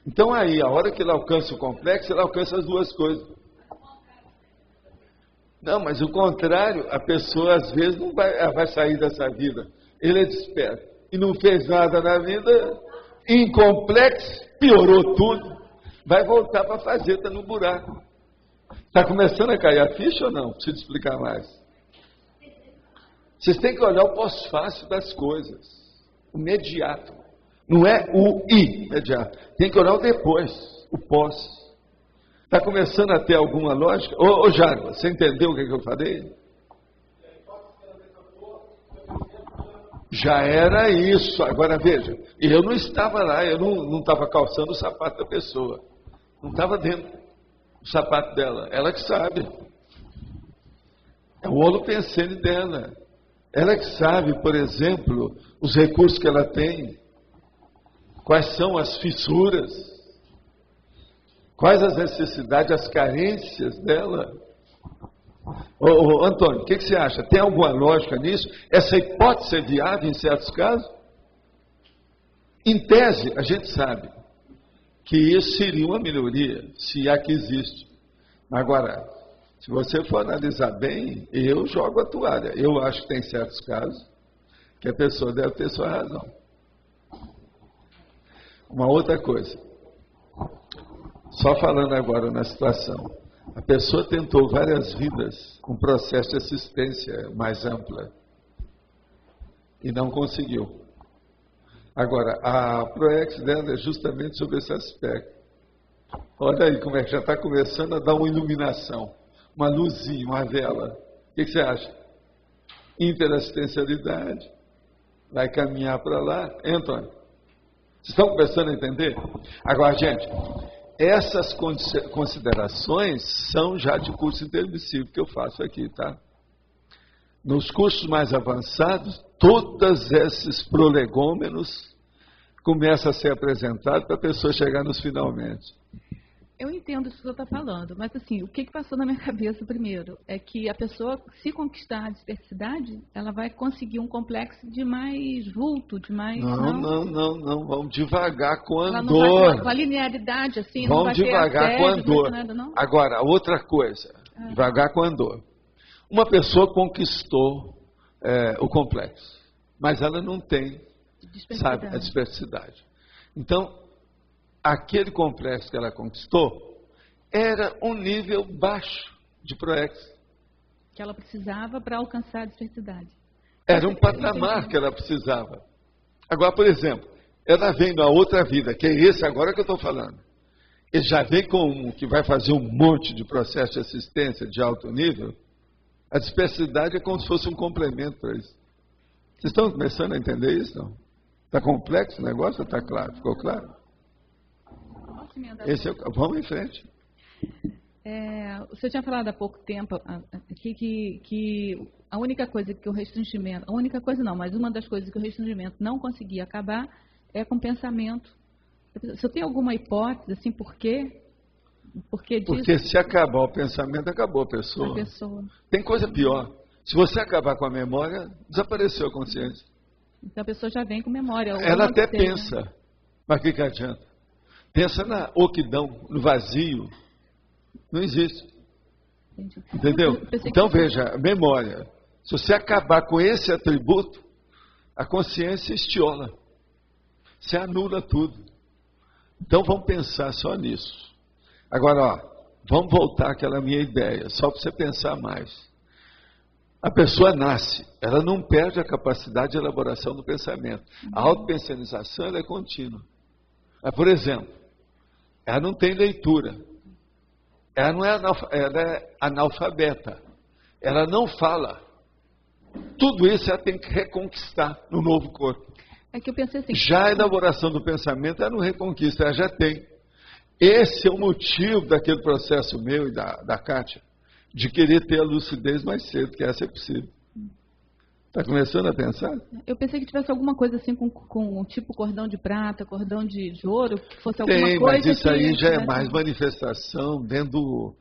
Então aí, a hora que ele alcança o complexo, ele alcança as duas coisas. Não, mas o contrário, a pessoa às vezes não vai sair dessa vida. Ele é desperto e não fez nada na vida, incomplexo, piorou tudo, vai voltar para a fazenda no buraco. Está começando a cair a ficha ou não? Preciso explicar mais. Vocês têm que olhar o pós-fácil das coisas, o imediato. Não é o imediato. Tem que olhar o depois, o pós. Está começando a ter alguma lógica? Ô Jairo, você entendeu o que eu falei? Já era isso. Agora veja, eu não estava lá, eu não estava calçando o sapato da pessoa. Não estava dentro do sapato dela. Ela que sabe. É o holopensene dela. Ela que sabe, por exemplo, os recursos que ela tem. Quais são as fissuras? Quais as necessidades, as carências dela? Ô, Antônio, o que você acha? Tem alguma lógica nisso? Essa hipótese é viável em certos casos? Em tese, a gente sabe que isso seria uma melhoria, se é que existe. Agora, se você for analisar bem, eu jogo a toalha. Eu acho que tem certos casos que a pessoa deve ter sua razão. Uma outra coisa, só falando agora na situação, a pessoa tentou várias vidas um processo de assistência mais ampla e não conseguiu. Agora, a ProEx dela é justamente sobre esse aspecto. Olha aí como é que já está começando a dar uma iluminação, uma luzinha, uma vela. O que você acha? Interassistencialidade, vai caminhar para lá. Antônio? Vocês estão começando a entender? Agora, gente, essas considerações são já de curso intermissivo que eu faço aqui, tá? Nos cursos mais avançados, todos esses prolegômenos começam a ser apresentados para a pessoa chegar nos finalmente. Eu entendo isso que você está falando, mas assim, o que passou na minha cabeça primeiro é que a pessoa, se conquistar a diversidade, ela vai conseguir um complexo de mais vulto, de mais... Não, vamos devagar com a ela andor. Com a linearidade, assim, vamos não vai devagar ter com a assédio, andor. nada, não? Agora, outra coisa, devagar com a andor. Uma pessoa conquistou o complexo, mas ela não tem, sabe, a diversidade. Então, aquele complexo que ela conquistou era um nível baixo de ProEx. Que ela precisava para alcançar a diversidade. Era um patamar que ela precisava. Agora, por exemplo, ela vem da outra vida, que é esse agora que eu estou falando. Ele já vem com um que vai fazer um monte de processo de assistência de alto nível. A diversidade é como se fosse um complemento para isso. Vocês estão começando a entender isso, não? Está complexo o negócio ou está claro? Ficou claro? Vamos em frente. Você tinha falado há pouco tempo que a única coisa que o restringimento, a única coisa não, mas uma das coisas que o restringimento não conseguia acabar é com o pensamento. Você tem alguma hipótese, assim, por quê? Porque se acabar o pensamento, acabou a pessoa. Tem coisa pior. Se você acabar com a memória, desapareceu a consciência. Então a pessoa já vem com memória. Ela até pensa, mas o que adianta? Pensa na oquidão, no vazio. Não existe. Entendi. Entendeu? Então veja, memória. Se você acabar com esse atributo, a consciência estiola. Você anula tudo. Então vamos pensar só nisso. Agora, vamos voltar àquela minha ideia, só para você pensar mais. A pessoa nasce, ela não perde a capacidade de elaboração do pensamento. A autopensanização ela é contínua. Por exemplo, ela não tem leitura. Ela não é ela é analfabeta. Ela não fala. Tudo isso ela tem que reconquistar no novo corpo. É que eu pensei assim. Já a elaboração do pensamento ela não reconquista, ela já tem. Esse é o motivo daquele processo meu e da Kátia, de querer ter a lucidez mais cedo, que essa é possível. Está começando a pensar? Eu pensei que tivesse alguma coisa assim com tipo cordão de prata, cordão de ouro, que fosse alguma coisa. Mas isso aí que já é mais manifestação dentro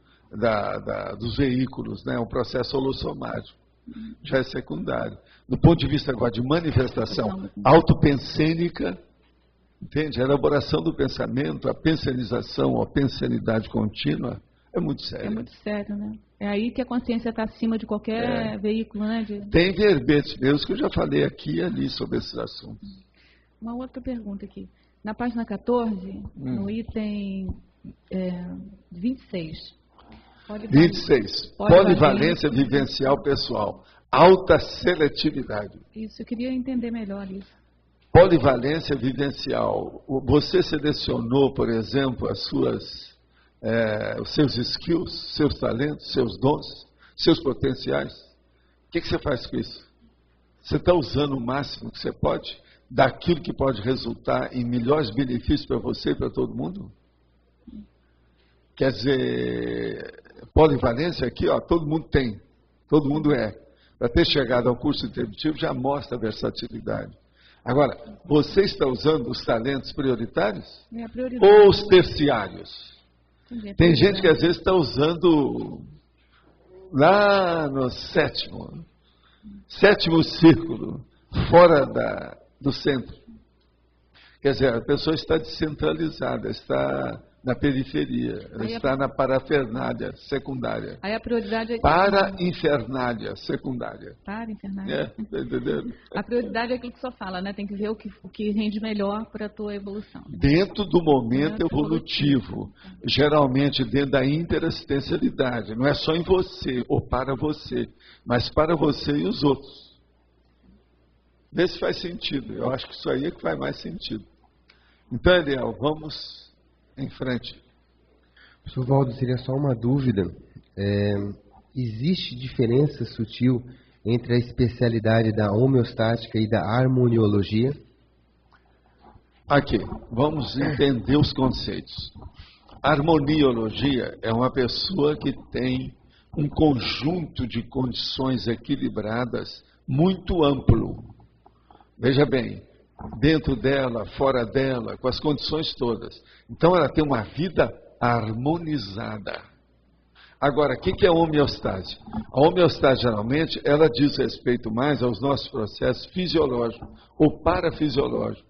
dos veículos, né? Um processo holossomático. Já é secundário. Do ponto de vista agora de manifestação autopensênica, entende? A elaboração do pensamento, a pensanização, a pensanidade contínua, é muito sério. É muito sério, né? É aí que a consciência está acima de qualquer veículo, né? Tem verbetes meus que eu já falei aqui e ali sobre esses assuntos. Uma outra pergunta aqui. Na página 14, no item 26. 26. Polivalência vivencial pessoal. Alta seletividade. Isso, eu queria entender melhor isso. Polivalência vivencial. Você selecionou, por exemplo, os seus skills, seus talentos, seus dons, seus potenciais. O que você faz com isso? Você está usando o máximo que você pode daquilo que pode resultar em melhores benefícios para você e para todo mundo? Quer dizer, polivalência aqui, ó, todo mundo tem, todo mundo é. Para ter chegado ao curso intermitivo já mostra a versatilidade. Agora, você está usando os talentos prioritários? Ou os terciários? Tem gente que às vezes está usando lá no sétimo círculo, fora do centro. Quer dizer, a pessoa está descentralizada, está na periferia, ela está na parafernália secundária. Aí a prioridade é... Parainfernália secundária. Parainfernália. Está entendendo? A prioridade é aquilo que só fala, né? Tem que ver o que rende melhor para a tua evolução. Dentro do momento evolutivo, geralmente dentro da interassistencialidade. Não é só em você ou para você, mas para você e os outros. Vê se faz sentido. Eu acho que isso aí é que faz mais sentido. Então, Eliel, vamos em frente. Professor Valdo, seria só uma dúvida. Existe diferença sutil entre a especialidade da homeostática e da harmoniologia? Aqui, vamos entender os conceitos. Harmoniologia é uma pessoa que tem um conjunto de condições equilibradas muito amplo. Veja bem, dentro dela, fora dela, com as condições todas. Então ela tem uma vida harmonizada. Agora, o que é homeostase? A homeostase, geralmente, ela diz respeito mais aos nossos processos fisiológicos ou parafisiológicos.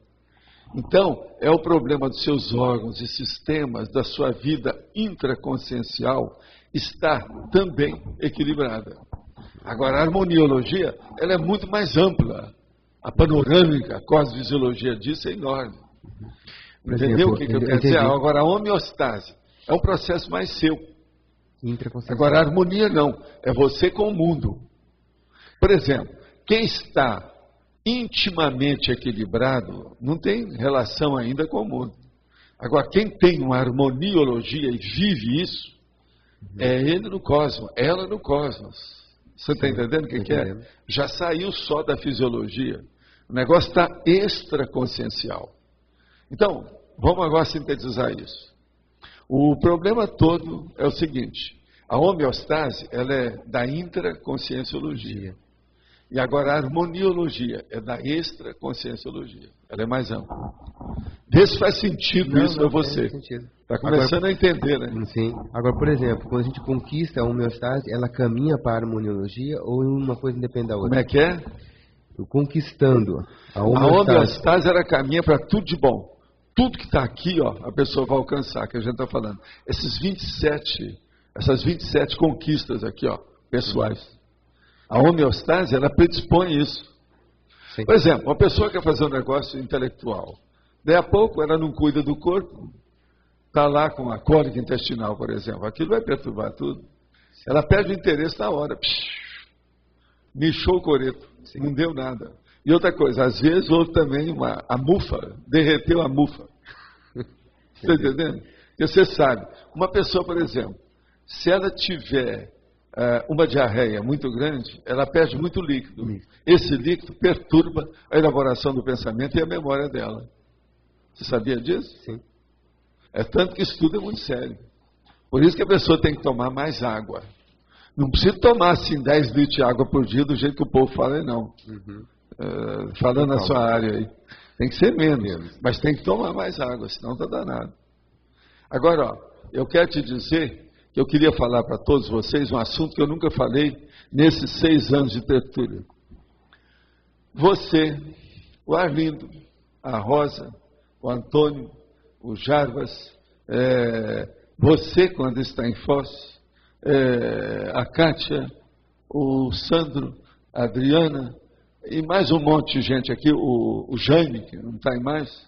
Então, é o problema dos seus órgãos e sistemas, da sua vida intraconsciencial, estar também equilibrada. Agora, a harmoniologia, ela é muito mais ampla. A panorâmica, a cosfisiologia disso é enorme. Entendeu o que eu quero dizer? Agora, a homeostase é um processo mais seu. Agora, a harmonia não. É você com o mundo. Por exemplo, quem está intimamente equilibrado não tem relação ainda com o mundo. Agora, quem tem uma harmoniologia e vive isso, é ele no cosmos, ela no cosmos. Você está entendendo o que é? Já saiu só da fisiologia. O negócio está extraconsciencial. Então, vamos agora sintetizar isso. O problema todo é o seguinte: a homeostase, ela é da intraconscienciologia. E agora a harmoniologia é da extraconscienciologia. Ela é mais ampla. Vê se faz sentido isso para você. Está começando a entender, né? Sim. Agora, por exemplo, quando a gente conquista a homeostase, ela caminha para a harmoniologia ou uma coisa independe da outra? Como é que é? Conquistando a homeostase, ela caminha para tudo de bom. Tudo que está aqui, ó, a pessoa vai alcançar, que a gente está falando. Essas 27 conquistas aqui, ó, pessoais. A homeostase, ela predispõe isso. Sim. Por exemplo, uma pessoa quer fazer um negócio intelectual. Daí a pouco ela não cuida do corpo. Está lá com a cólica intestinal, por exemplo. Aquilo vai perturbar tudo. Ela perde o interesse na hora. Nichou o coreto. Não deu nada. E outra coisa, às vezes houve também a mufa. Derreteu a mufa. Está entendendo? Porque você sabe, uma pessoa, por exemplo, se ela tiver uma diarreia muito grande, ela perde muito líquido. Esse líquido perturba a elaboração do pensamento e a memória dela. Você sabia disso? Sim. É tanto que estudo é muito sério. Por isso que a pessoa tem que tomar mais água. Não precisa tomar assim 10 litros de água por dia do jeito que o povo fala, não. Falando na sua área aí. Tem que ser menos, mas tem que tomar mais água, senão está danado. Agora, ó, eu quero te dizer que eu queria falar para todos vocês um assunto que eu nunca falei nesses 6 anos de tertúlia. Você, o Arlindo, a Rosa, o Antônio, o Jarbas, você quando está em Foz, a Kátia, o Sandro, a Adriana, e mais um monte de gente aqui, o Jaime, que não está em mais.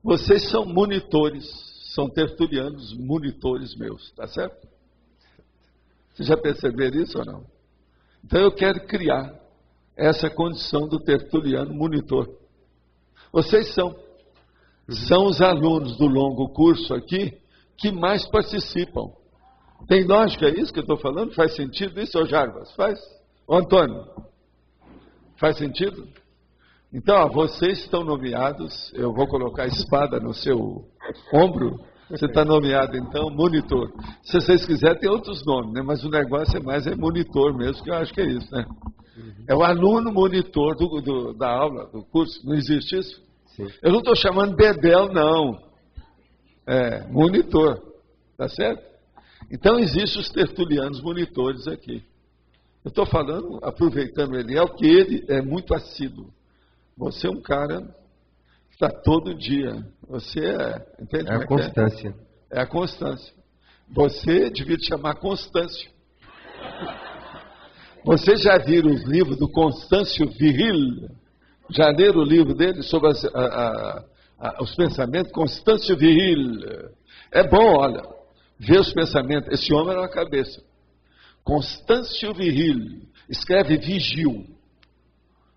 Vocês são monitores, são tertulianos, monitores meus, tá certo? Vocês já perceberam isso ou não? Então eu quero criar essa condição do tertuliano monitor. Vocês são os alunos do longo curso aqui que mais participam. Tem lógica isso que eu estou falando? Faz sentido isso, ô Jarbas? Faz? Ô Antônio? Faz sentido? Então, ó, vocês estão nomeados, eu vou colocar a espada no seu ombro, você está nomeado então monitor. Se vocês quiserem tem outros nomes, né? Mas o negócio é monitor mesmo, que eu acho que é isso, né? É o aluno monitor da aula, do curso, não existe isso? Sim. Eu não estou chamando Bedel, não. É, monitor, tá certo? Então existem os tertulianos monitores aqui. Eu estou falando, aproveitando ele, que ele é muito assíduo. Você é um cara que está todo dia. Você entende? É a constância. É a constância. Você devia te chamar Constâncio. Vocês já viram os livros do Constâncio Viril? Já leram o livro dele sobre os pensamentos? Constâncio Viril. É bom, olha, ver os pensamentos. Esse homem era uma cabeça. Constâncio Viril. Escreve Vigil.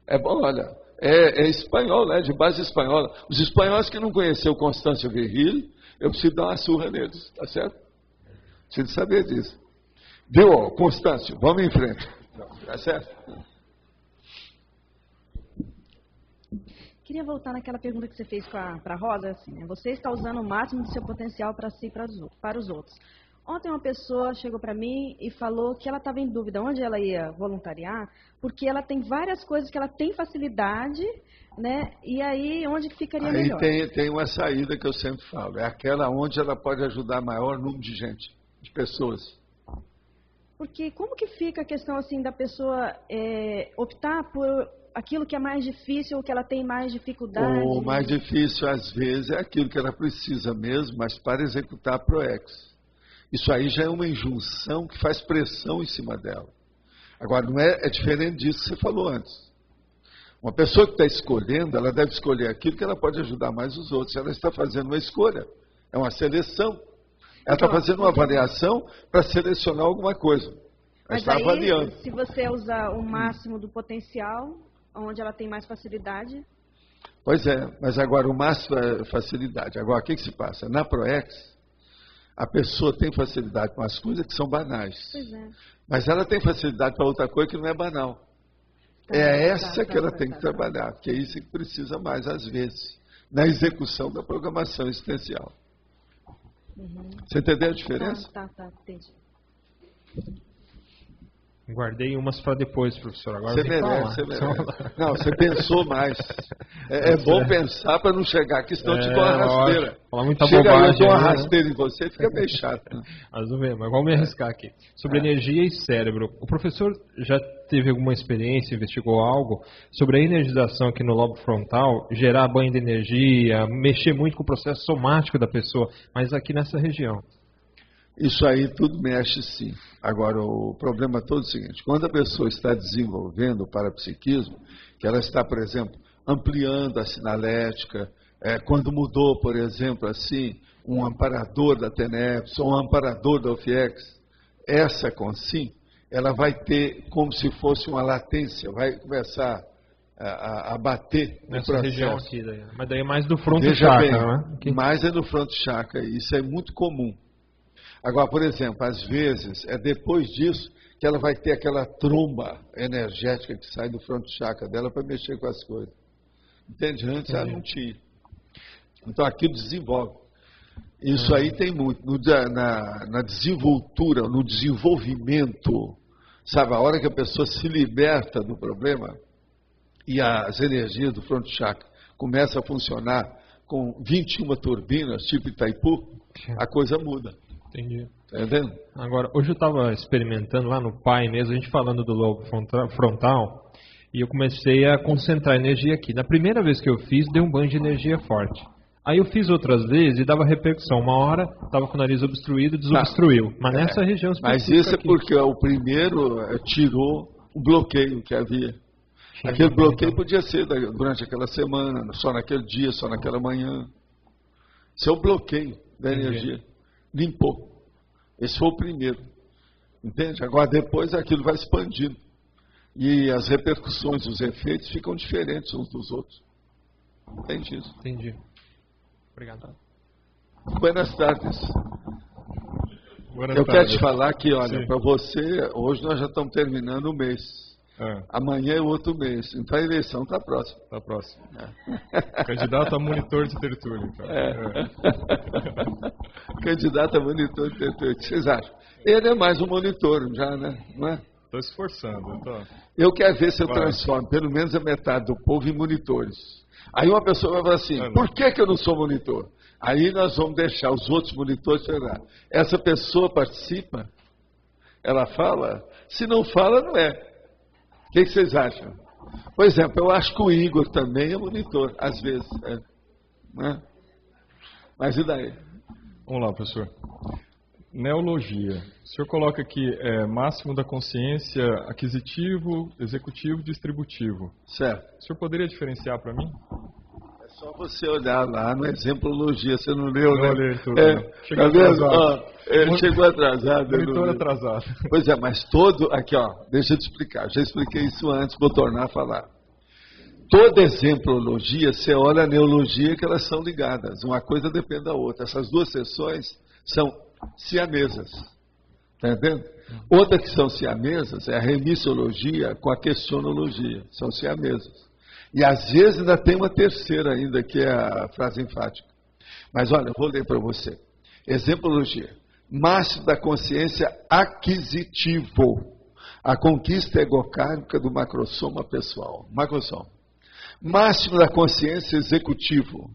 É bom, olha. É espanhol, né? De base espanhola. Os espanhóis que não conheceram Constâncio Viril, eu preciso dar uma surra neles, tá certo? Preciso saber disso. Viu, ó, Constâncio, vamos em frente. Tá certo? Queria voltar naquela pergunta que você fez para a Rosa, assim, né? Você está usando o máximo do seu potencial para si e para os outros. Ontem uma pessoa chegou para mim e falou que ela estava em dúvida onde ela ia voluntariar, porque ela tem várias coisas que ela tem facilidade, né? E aí onde que ficaria melhor? Tem uma saída que eu sempre falo, é aquela onde ela pode ajudar maior número de gente, de pessoas. Porque como que fica a questão assim da pessoa optar por aquilo que é mais difícil ou que ela tem mais dificuldade? O mais difícil às vezes é aquilo que ela precisa mesmo, mas para executar a PROEX. Isso aí já é uma injunção que faz pressão em cima dela. Agora, não é diferente disso que você falou antes. Uma pessoa que está escolhendo, ela deve escolher aquilo que ela pode ajudar mais os outros. Ela está fazendo uma escolha, é uma seleção. Ela está fazendo uma avaliação para selecionar alguma coisa. Ela mas está aí, avaliando. Se você usar o máximo do potencial, onde ela tem mais facilidade... Pois é, mas agora o máximo é facilidade. Agora, o que se passa? Na PROEX, a pessoa tem facilidade com as coisas que são banais. Pois é. Mas ela tem facilidade para outra coisa que não é banal. Que ela tem que trabalhar, porque é isso que precisa mais, às vezes, na execução da programação existencial. Você entendeu a diferença? Tá, entendi. Guardei umas para depois, professor. Agora você merece. Não, você pensou mais. É bom pensar para não chegar aqui, senão eu te dou uma rasteira. Falar muita Chega bobagem. Aí, eu dou uma rasteira em você, fica meio chato. Né? Mas vamos me arriscar aqui. Sobre energia e cérebro. O professor já teve alguma experiência, investigou algo sobre a energização aqui no lobo frontal, gerar banho de energia, mexer muito com o processo somático da pessoa, mas aqui nessa região? Isso aí tudo mexe sim. Agora, o problema todo é o seguinte, quando a pessoa está desenvolvendo o parapsiquismo, que ela está, por exemplo, ampliando a sinalética, quando mudou, por exemplo, assim, um amparador da TENEPS ou um amparador da UFIEX, essa consim, ela vai ter como se fosse uma latência, vai começar a bater nessa região aqui. Daí. Mas daí é mais do fronto chakra, né? Mais é no fronto chakra, isso é muito comum. Agora, por exemplo, às vezes, é depois disso que ela vai ter aquela tromba energética que sai do fronto chakra dela para mexer com as coisas. Entende? Antes ela não tinha. Então aquilo desenvolve. Isso aí tem muito. Na desenvoltura, no desenvolvimento Sabe, a hora que a pessoa se liberta do problema e as energias do front chakra começam a funcionar com 21 turbinas, tipo Itaipu, a coisa muda. Entendi. Tá entendendo? Agora, hoje eu estava experimentando lá no pai mesmo, a gente falando do lobo frontal, e eu comecei a concentrar energia aqui. Na primeira vez que eu fiz, deu um banho de energia forte. Aí eu fiz outras vezes e dava repercussão. Uma hora estava com o nariz obstruído, desobstruiu. Mas nessa região específica. Mas isso é aqui. porque o primeiro tirou o bloqueio que havia. Aquele bloqueio podia ser durante aquela semana, só naquele dia, só naquela manhã. Esse é o bloqueio da energia. Limpou. Esse foi o primeiro. Entende? Agora depois aquilo vai expandindo. E as repercussões, os efeitos ficam diferentes uns dos outros. Entende isso? Entendi. Obrigado. Buenas tardes. Buenas Eu tardes. quero te falar que, olha, para você, hoje nós já estamos terminando o mês. Amanhã é outro mês. Então a eleição está próxima. Está próximo. Candidato a monitor de tertúlio. Então. Candidato a monitor de tertúlio. O que vocês acham? Ele é mais um monitor já, né? Não é? Estou esforçando. Então. Eu quero ver se eu transformo pelo menos a metade do povo em monitores. Aí uma pessoa vai falar assim, por que eu não sou monitor? Aí nós vamos deixar os outros monitores falar. Essa pessoa participa? Ela fala? Se não fala, não é. O que vocês acham? Por exemplo, eu acho que o Igor também é monitor, às vezes. Né? Mas e daí? Vamos lá, professor. Neologia. O senhor coloca aqui máximo da consciência aquisitivo, executivo, distributivo. Certo. O senhor poderia diferenciar para mim? É só você olhar lá no exemplologia. Você não leu, né? Não olhei tudo. Tá vendo? Ele chegou atrasado. Monitor atrasado. Pois é, mas todo... Aqui, ó, deixa eu te explicar. Já expliquei isso antes, vou tornar a falar. Toda exemplologia, você olha a neologia que elas são ligadas. Uma coisa depende da outra. Essas duas seções são siamesas. Está entendendo? Outra que são siamesas é a remissologia com a questionologia. São siamesas. E às vezes ainda tem uma terceira ainda, que é a frase enfática. Mas olha, eu vou ler para você. Exemplologia. Máximo da consciência aquisitivo. A conquista egocármica do macrosoma pessoal. Macrosoma. Máximo da consciência executivo.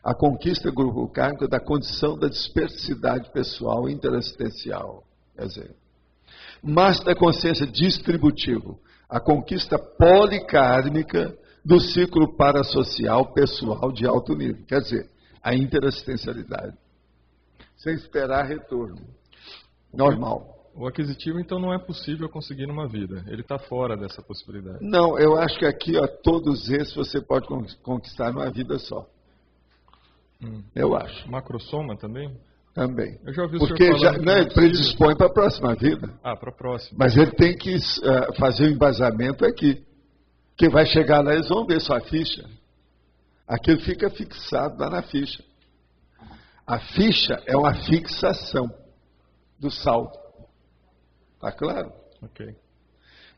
A conquista grupocármica da condição da dispersidade pessoal interassistencial. Quer dizer, máximo da consciência distributivo. A conquista policármica do ciclo parasocial pessoal de alto nível. Quer dizer, a interassistencialidade. Sem esperar retorno. Normal. O aquisitivo, então, não é possível conseguir numa vida. Ele está fora dessa possibilidade. Não, eu acho que aqui, ó, todos esses você pode conquistar numa vida só. Eu acho. Macrosoma também? Também. Eu já ouvi o porque senhor já falando ele predispõe para a próxima vida. Para a próxima. Mas ele tem que fazer o embasamento aqui. Porque vai chegar lá e eles vão ver sua ficha. Aquilo fica fixado lá na ficha. A ficha é uma fixação do saldo. Está claro? Ok.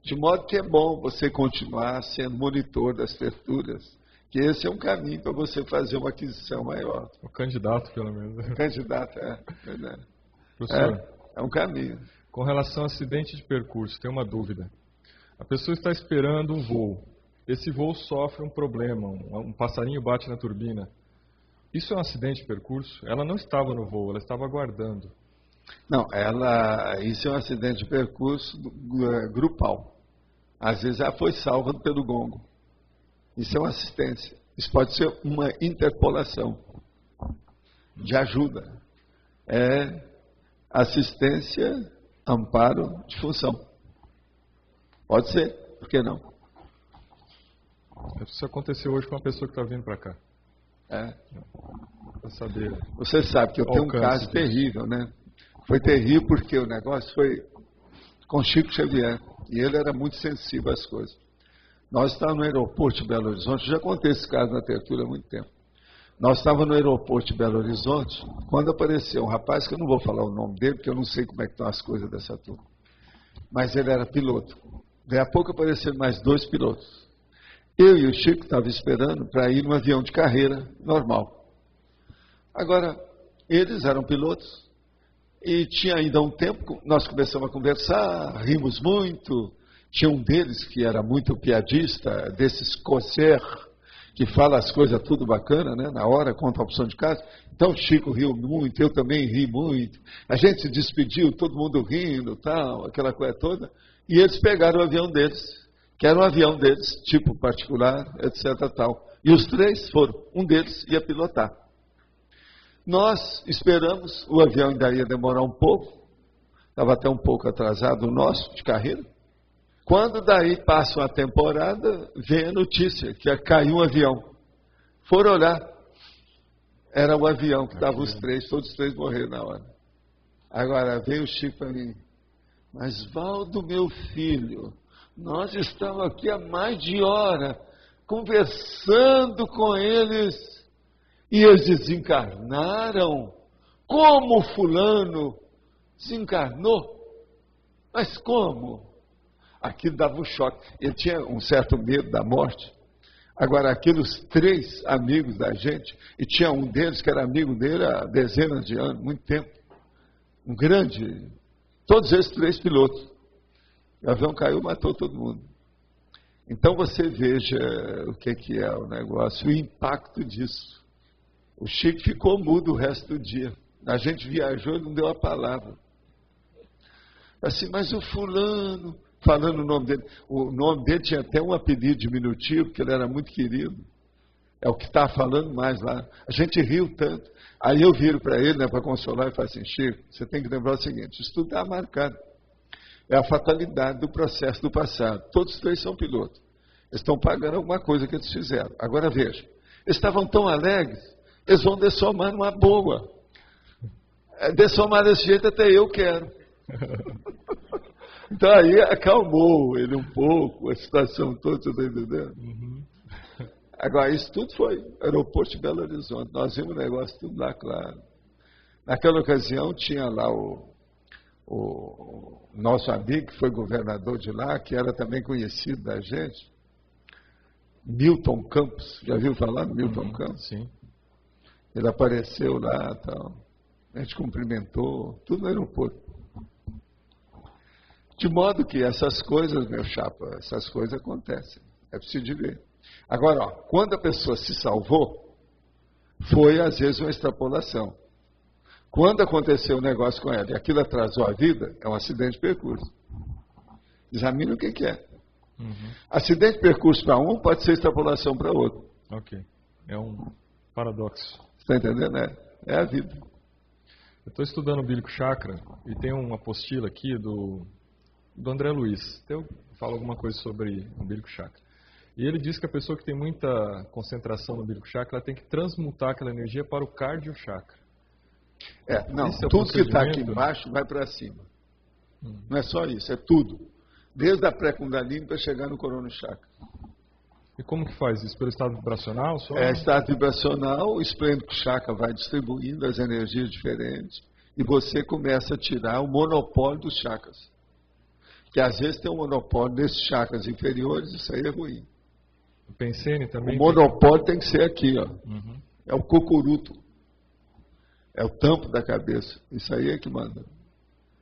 De modo que é bom você continuar sendo monitor das tertúlias, que esse é um caminho para você fazer uma aquisição maior. O candidato, pelo menos. O candidato, Professor, é um caminho. Com relação ao acidente de percurso, tem uma dúvida. A pessoa está esperando um voo. Esse voo sofre um problema, um passarinho bate na turbina. Isso é um acidente de percurso? Ela não estava no voo, ela estava aguardando. Não, isso é um acidente de percurso grupal. Às vezes ela foi salva pelo gongo. Isso é uma assistência. Isso pode ser uma interpolação de ajuda. É assistência, amparo de função. Pode ser, por que não? Isso aconteceu hoje com uma pessoa que está vindo para cá. Para saber. Você sabe que eu tenho um caso terrível, né? Foi terrível porque o negócio foi com Chico Xavier. E ele era muito sensível às coisas. Nós estávamos no aeroporto de Belo Horizonte, já contei esse caso na tertúlia há muito tempo. Nós estávamos no aeroporto de Belo Horizonte, quando apareceu um rapaz, que eu não vou falar o nome dele, porque eu não sei como é que estão as coisas dessa turma. Mas ele era piloto. Daí a pouco apareceram mais 2 pilotos. Eu e o Chico estavam esperando para ir num avião de carreira normal. Agora, eles eram pilotos, E tinha ainda um tempo, nós começamos a conversar, rimos muito. Tinha um deles que era muito piadista, desses corsair, que fala as coisas tudo bacana, né? Na hora, conta a opção de casa. Então o Chico riu muito, eu também ri muito. A gente se despediu, todo mundo rindo, tal, aquela coisa toda. E eles pegaram o avião deles, que era um avião deles, tipo particular, etc. tal. E os 3 foram, um deles ia pilotar. Nós esperamos, o avião ainda ia demorar um pouco, estava até um pouco atrasado o nosso, de carreira. Quando daí passa uma temporada, vem a notícia que caiu um avião. Foram olhar, era o avião que estava os 3, todos os 3 morreram na hora. Agora veio o Chico para mim, mas Valdo, meu filho, nós estamos aqui há mais de hora, conversando com eles, e eles desencarnaram. Como fulano desencarnou? Mas como? Aquilo dava um choque. Ele tinha um certo medo da morte. Agora, aqueles 3 amigos da gente, e tinha um deles que era amigo dele há dezenas de anos, muito tempo, um grande, todos esses 3 pilotos. O avião caiu, matou todo mundo. Então você veja o que é o negócio, o impacto disso. O Chico ficou mudo o resto do dia. A gente viajou e não deu a palavra. Assim, mas o fulano, falando o nome dele tinha até um apelido diminutivo, porque ele era muito querido. É o que está falando mais lá. A gente riu tanto. Aí eu viro para ele, né, para consolar, e falo assim, Chico, você tem que lembrar o seguinte, isso tudo está marcado. É a fatalidade do processo do passado. Todos os 3 são pilotos. Eles estão pagando alguma coisa que eles fizeram. Agora veja, eles estavam tão alegres, eles vão dessomar numa boa. Dessomar desse jeito até eu quero. Então aí acalmou ele um pouco, a situação toda, você está entendendo? Uhum. Agora, isso tudo foi aeroporto de Belo Horizonte. Nós vimos o negócio tudo lá, claro. Naquela ocasião tinha lá o nosso amigo, que foi governador de lá, que era também conhecido da gente, Milton Campos. Já viu falar do Milton Campos? Sim. Ele apareceu lá, tal. A gente cumprimentou, tudo no aeroporto. De modo que essas coisas, meu chapa, essas coisas acontecem. É preciso de ver. Agora, ó, quando a pessoa se salvou, foi às vezes uma extrapolação. Quando aconteceu um negócio com ela e aquilo atrasou a vida, é um acidente de percurso. Examine o que é. Uhum. Acidente de percurso para um pode ser extrapolação para outro. Ok. É um paradoxo. Está entendendo? É a vida. Eu estou estudando o Bíblico Chakra e tem uma apostila aqui do André Luiz. Eu falo alguma coisa sobre o Bíblico Chakra. E ele diz que a pessoa que tem muita concentração no Bíblico Chakra, ela tem que transmutar aquela energia para o Cardio Chakra. Não, tudo que está aqui embaixo vai para cima. Não é só isso, é tudo. Desde a pré-kundalini para chegar no Corona Chakra. E como que faz isso? Pelo estado vibracional? Só? Estado vibracional, o esplêndido chakra vai distribuindo as energias diferentes e você começa a tirar o monopólio dos chakras. Que às vezes tem um monopólio nesses chakras inferiores, isso aí é ruim. O Pensene também. O monopólio tem que ser aqui, ó. Uhum. É o cocuruto. É o tampo da cabeça. Isso aí é que manda.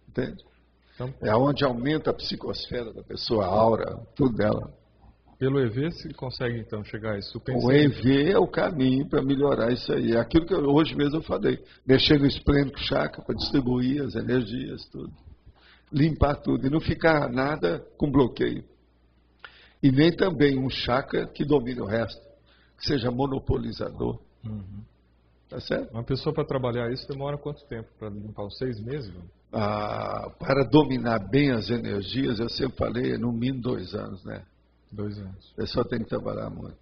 Entende? Então, é onde aumenta a psicosfera da pessoa, a aura, tudo dela. Pelo EV se consegue então chegar a isso? O EV é o caminho para melhorar isso aí. É aquilo que hoje mesmo eu falei. Mexer no esplêndido chakra para distribuir as energias, tudo. Limpar tudo e não ficar nada com bloqueio. E nem também um chakra que domine o resto, que seja monopolizador. Uhum. Tá certo? Uma pessoa para trabalhar isso demora quanto tempo? Para limpar os 6 meses? Para dominar bem as energias, eu sempre falei, no mínimo 2 anos, né? 2 anos. A pessoa tem que trabalhar muito.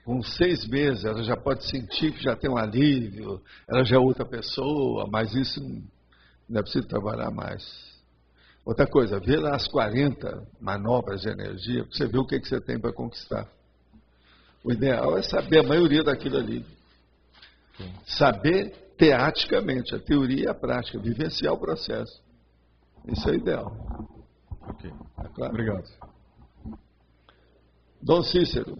Com 6 meses, ela já pode sentir que já tem um alívio, ela já é outra pessoa, mas isso não é preciso trabalhar mais. Outra coisa, vê lá as 40 manobras de energia, para você ver o que você tem para conquistar. O ideal é saber a maioria daquilo ali. Sim. Saber teaticamente, a teoria e a prática, vivenciar o processo. Isso é o ideal. Ok. Tá claro? Obrigado. Dom Cícero.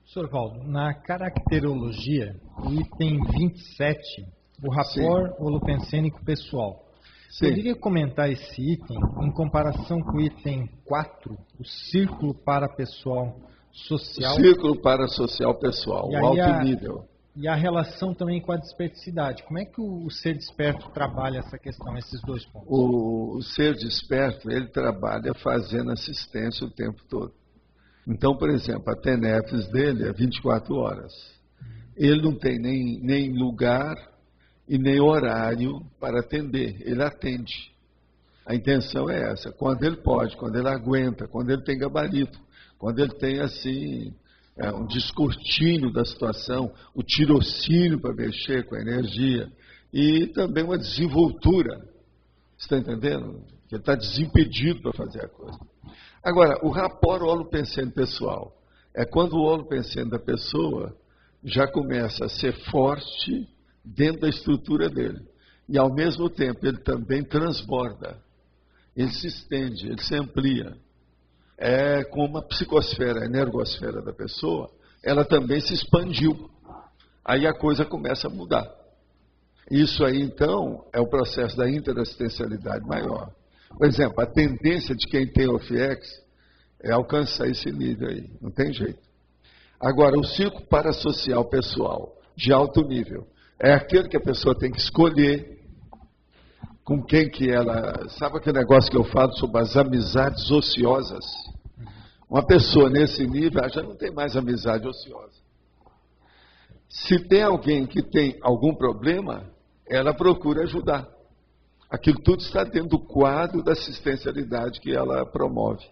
Sr. Valdo, na caracterologia, o item 27 o rapport holopensênico pessoal. Sim. Poderia comentar esse item em comparação com o item 4, o círculo parapessoal social? O círculo parasocial pessoal, o alto nível. E a relação também com a desperticidade. Como é que o ser desperto trabalha essa questão, esses dois pontos? O ser desperto, ele trabalha fazendo assistência o tempo todo. Então, por exemplo, a TENEPS dele é 24 horas. Ele não tem nem lugar e nem horário para atender. Ele atende. A intenção é essa. Quando ele pode, quando ele aguenta, quando ele tem gabarito, quando ele tem, assim, um descortínio da situação, o tirocínio para mexer com a energia e também uma desenvoltura. Você está entendendo? Que ele está desimpedido para fazer a coisa. Agora, o rapport holopensênico pessoal é quando o holopensênico da pessoa já começa a ser forte dentro da estrutura dele. E, ao mesmo tempo, ele também transborda. Ele se estende, ele se amplia. É como a psicosfera, a energosfera da pessoa, ela também se expandiu. Aí a coisa começa a mudar. Isso aí, então, é o processo da interassistencialidade maior. Por exemplo, a tendência de quem tem OFIEX é alcançar esse nível aí, não tem jeito. Agora, o círculo parasocial pessoal, de alto nível, é aquele que a pessoa tem que escolher com quem que ela... Sabe aquele negócio que eu falo sobre as amizades ociosas? Uma pessoa nesse nível, ela já não tem mais amizade ociosa. Se tem alguém que tem algum problema, ela procura ajudar. Aquilo tudo está dentro do quadro da assistencialidade que ela promove.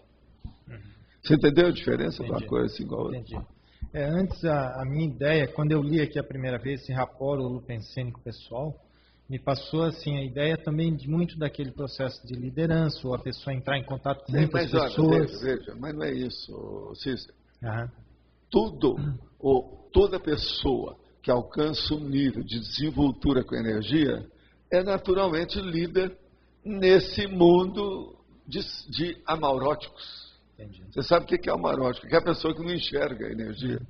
Você entendeu a diferença de uma coisa assim igual a outra? Entendi. Antes, a minha ideia, quando eu li aqui a primeira vez esse rapport holopensênico pessoal, me passou assim a ideia também de muito daquele processo de liderança, ou a pessoa entrar em contato com muitas pessoas. Veja, mas não é isso, Cícero. Uhum. Toda pessoa que alcança um nível de desenvoltura com energia é naturalmente líder nesse mundo de amauróticos. Entendi. Você sabe o que é amaurótico? Que é a pessoa que não enxerga a energia.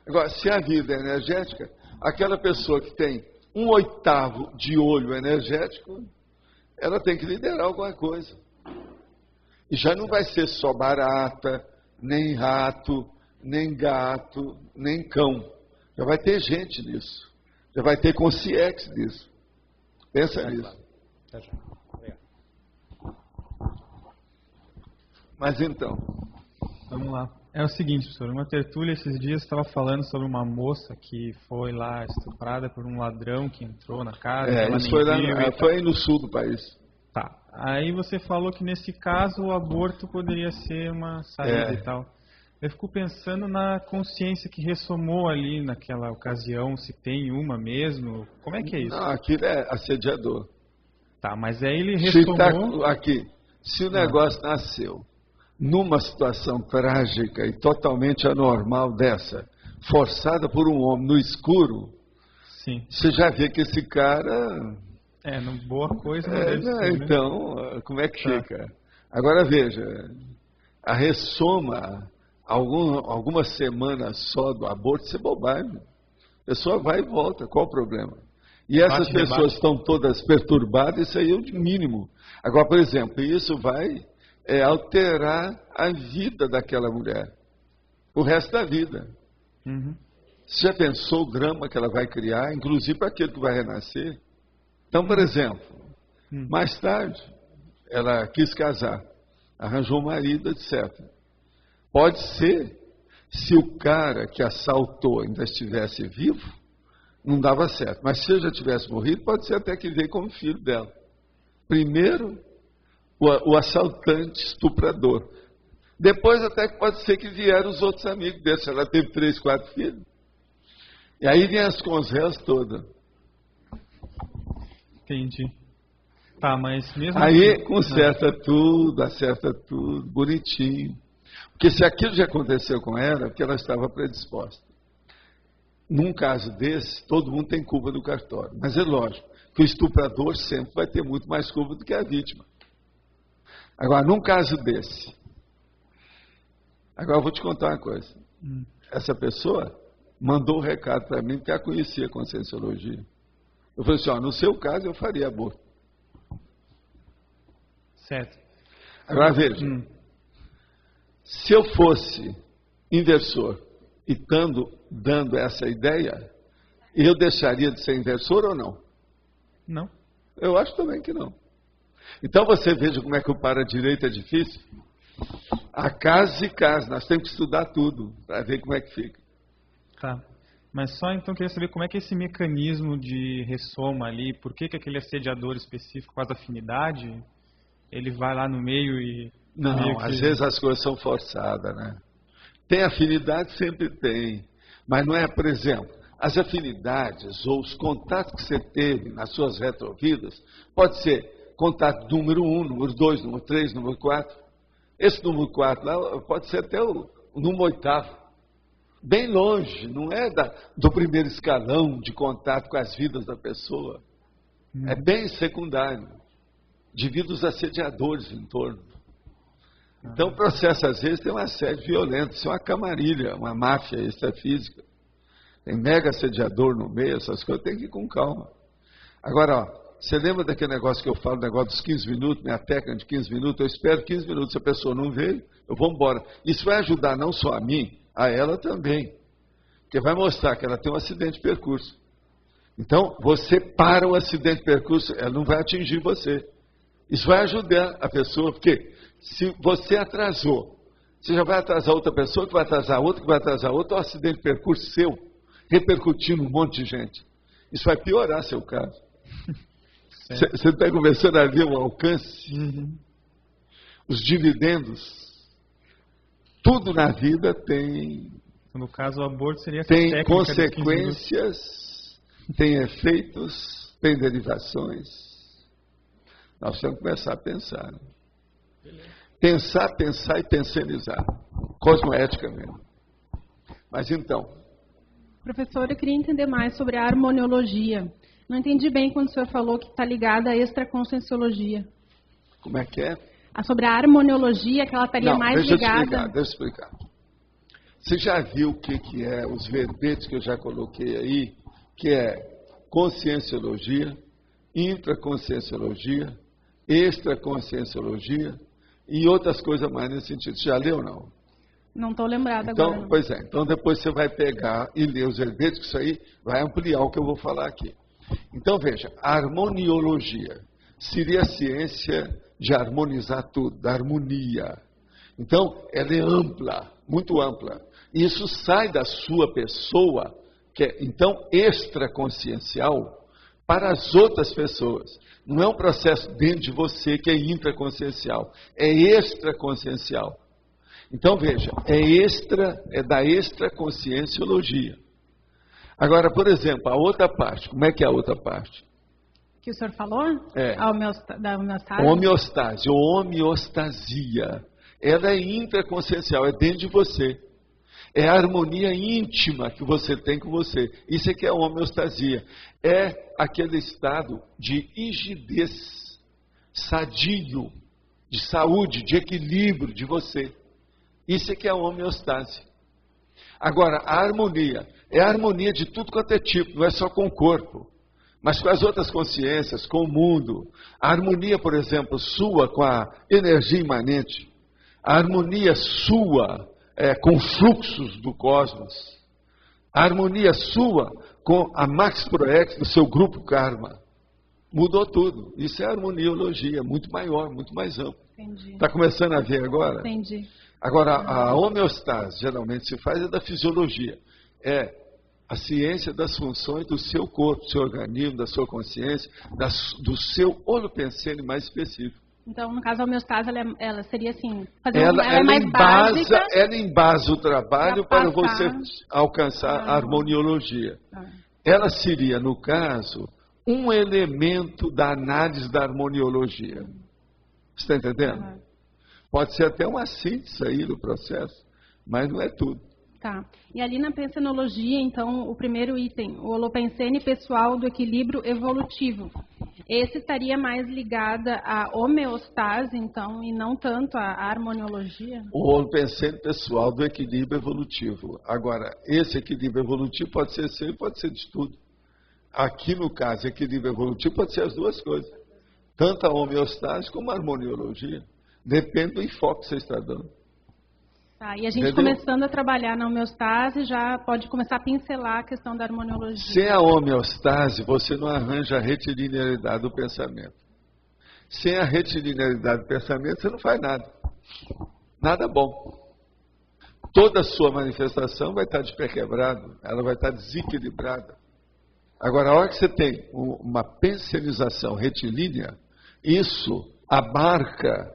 Agora, se a vida é energética, aquela pessoa que tem 1/8 de olho energético, ela tem que liderar alguma coisa. E já não vai ser só barata, nem rato, nem gato, nem cão. Já vai ter gente nisso. Já vai ter consciência disso. Pensa nisso. Mas então... Vamos lá. É o seguinte, professor, uma tertúlia esses dias estava falando sobre uma moça que foi lá estuprada por um ladrão que entrou na casa. Isso foi aí no sul do país. Tá. Aí você falou que nesse caso o aborto poderia ser uma saída e tal. Eu fico pensando na consciência que ressomou ali naquela ocasião, se tem uma mesmo. Como é que é isso? Não, aquilo é assediador. Tá, mas aí ele ressomou... Se o negócio nasceu numa situação trágica e totalmente anormal dessa, forçada por um homem no escuro, sim, você já vê que esse cara... boa coisa não deve ser, então, né? Como é que fica? Agora veja, a ressoma, algumas semanas só do aborto, isso é bobagem. A pessoa vai e volta, qual o problema? E essas pessoas estão todas perturbadas, isso aí é o de mínimo. Agora, por exemplo, isso vai alterar a vida daquela mulher, o resto da vida. Uhum. Você já pensou o drama que ela vai criar, inclusive para aquele que vai renascer? Então, por exemplo, mais tarde, ela quis casar, arranjou um marido, etc. Pode ser, se o cara que assaltou ainda estivesse vivo, não dava certo. Mas se ele já tivesse morrido, pode ser até que veio como filho dela. Primeiro, o assaltante estuprador. Depois até que pode ser que vieram os outros amigos dele. Ela teve 3, 4 filhos. E aí vem as conselhas todas. Entendi. Tá, mas mesmo... Aí acerta tudo, bonitinho. Porque se aquilo já aconteceu com ela, é porque ela estava predisposta. Num caso desse, todo mundo tem culpa do cartório. Mas é lógico que o estuprador sempre vai ter muito mais culpa do que a vítima. Agora, num caso desse... Agora eu vou te contar uma coisa. Essa pessoa mandou um recado para mim, porque ela conhecia a conscienciologia. Eu falei assim, ó, no seu caso eu faria aborto. Certo. Agora veja, se eu fosse inversor e dando essa ideia, eu deixaria de ser inversor ou não? Não. Eu acho também que não. Então você veja como é que o para-direito é difícil. Há casos e casos, nós temos que estudar tudo para ver como é que fica. Tá. Mas só então queria saber como é que esse mecanismo de ressoma ali, por que aquele assediador específico com as afinidades, ele vai lá no meio e... Não, às vezes as coisas são forçadas, né? Tem afinidade, sempre tem. Mas não é, por exemplo, as afinidades ou os contatos que você teve nas suas retrovidas, pode ser contato número 1, número 2, número 3, número 4. Esse número 4 lá pode ser até o número 8º. Bem longe, não é do primeiro escalão de contato com as vidas da pessoa. É bem secundário. Devido aos assediadores em torno. Então o processo às vezes tem um assédio violento, isso é uma camarilha, uma máfia extrafísica. Tem mega assediador no meio, essas coisas, tem que ir com calma. Agora, ó, você lembra daquele negócio que eu falo, negócio dos 15 minutos, minha técnica de 15 minutos? Eu espero 15 minutos, se a pessoa não veio, eu vou embora. Isso vai ajudar não só a mim, a ela também. Porque vai mostrar que ela tem um acidente de percurso. Então, você para o acidente de percurso, ela não vai atingir você. Isso vai ajudar a pessoa, porque se você atrasou, você já vai atrasar outra pessoa, que vai atrasar outra, que vai atrasar outra, o acidente de percurso seu, repercutindo um monte de gente. Isso vai piorar seu caso. Você está começando a ver o alcance, os dividendos, tudo na vida tem... No caso, o aborto seria essa tem técnica consequências, tem efeitos, tem derivações. Nós temos que começar a pensar. Né? Pensar e pensionizar. Cosmoética mesmo. Mas então... Professor, eu queria entender mais sobre a harmoniologia. Não entendi bem quando o senhor falou que está ligada à extraconscienciologia. Como é que é? Sobre a harmoniologia, que ela estaria mais ligada... Deixa eu explicar. Você já viu o que é os verbetes que eu já coloquei aí? Que é conscienciologia, intraconscienciologia, extraconscienciologia e outras coisas mais nesse sentido. Você já leu ou não? Não estou lembrada então, agora. Não. Pois é, então depois você vai pegar e ler os verbetes, que isso aí vai ampliar o que eu vou falar aqui. Então veja, a harmoniologia seria a ciência de harmonizar tudo, da harmonia. Então, ela é ampla, muito ampla. Isso sai da sua pessoa, que é, então, extraconsciencial, para as outras pessoas. Não é um processo dentro de você que é intraconsciencial, é extraconsciencial. Então, veja, é da extraconscienciologia. Agora, por exemplo, a outra parte, como é que é a outra parte? Que o senhor falou? É. Da homeostase? Homeostase, ou homeostasia. Ela é intraconsciencial, é dentro de você. É a harmonia íntima que você tem com você. Isso é que é a homeostasia. É aquele estado de rigidez, sadio, de saúde, de equilíbrio de você. Isso é que é a homeostase. Agora, a harmonia é a harmonia de tudo quanto é tipo, não é só com o corpo, mas com as outras consciências, com o mundo. A harmonia, por exemplo, sua com a energia imanente. A harmonia sua com fluxos do cosmos. A harmonia sua com a Max Proex do seu grupo Karma. Mudou tudo. Isso é harmoniologia, muito maior, muito mais amplo. Está começando a ver agora? Entendi. Agora, a homeostase, geralmente se faz, é da fisiologia. É a ciência das funções do seu corpo, do seu organismo, da sua consciência, do seu holopensene mais específico. Então, no caso, a homeostase, ela seria assim, ela é mais básica. Ela embasa o trabalho para você alcançar a harmoniologia. Ela seria, no caso, um elemento da análise da harmoniologia. Você está entendendo? Pode ser até uma síntese aí do processo, mas não é tudo. Tá. E ali na pensenologia, então, o primeiro item, o holopensene pessoal do equilíbrio evolutivo. Esse estaria mais ligada à homeostase, então, e não tanto à harmoniologia? O holopensene pessoal do equilíbrio evolutivo. Agora, esse equilíbrio evolutivo pode ser seu e pode ser de tudo. aqui no caso, equilíbrio evolutivo pode ser as duas coisas. Tanto a homeostase como a harmoniologia. Depende do enfoque que você está dando. Tá, e a gente começando a trabalhar na homeostase, já pode começar a pincelar a questão da harmoniologia. Sem a homeostase, você não arranja a retilinearidade do pensamento. Sem a retilinearidade do pensamento, você não faz nada. Nada bom. Toda a sua manifestação vai estar de pé quebrado, ela vai estar desequilibrada. Agora, a hora que você tem uma pensionização retilínea, isso abarca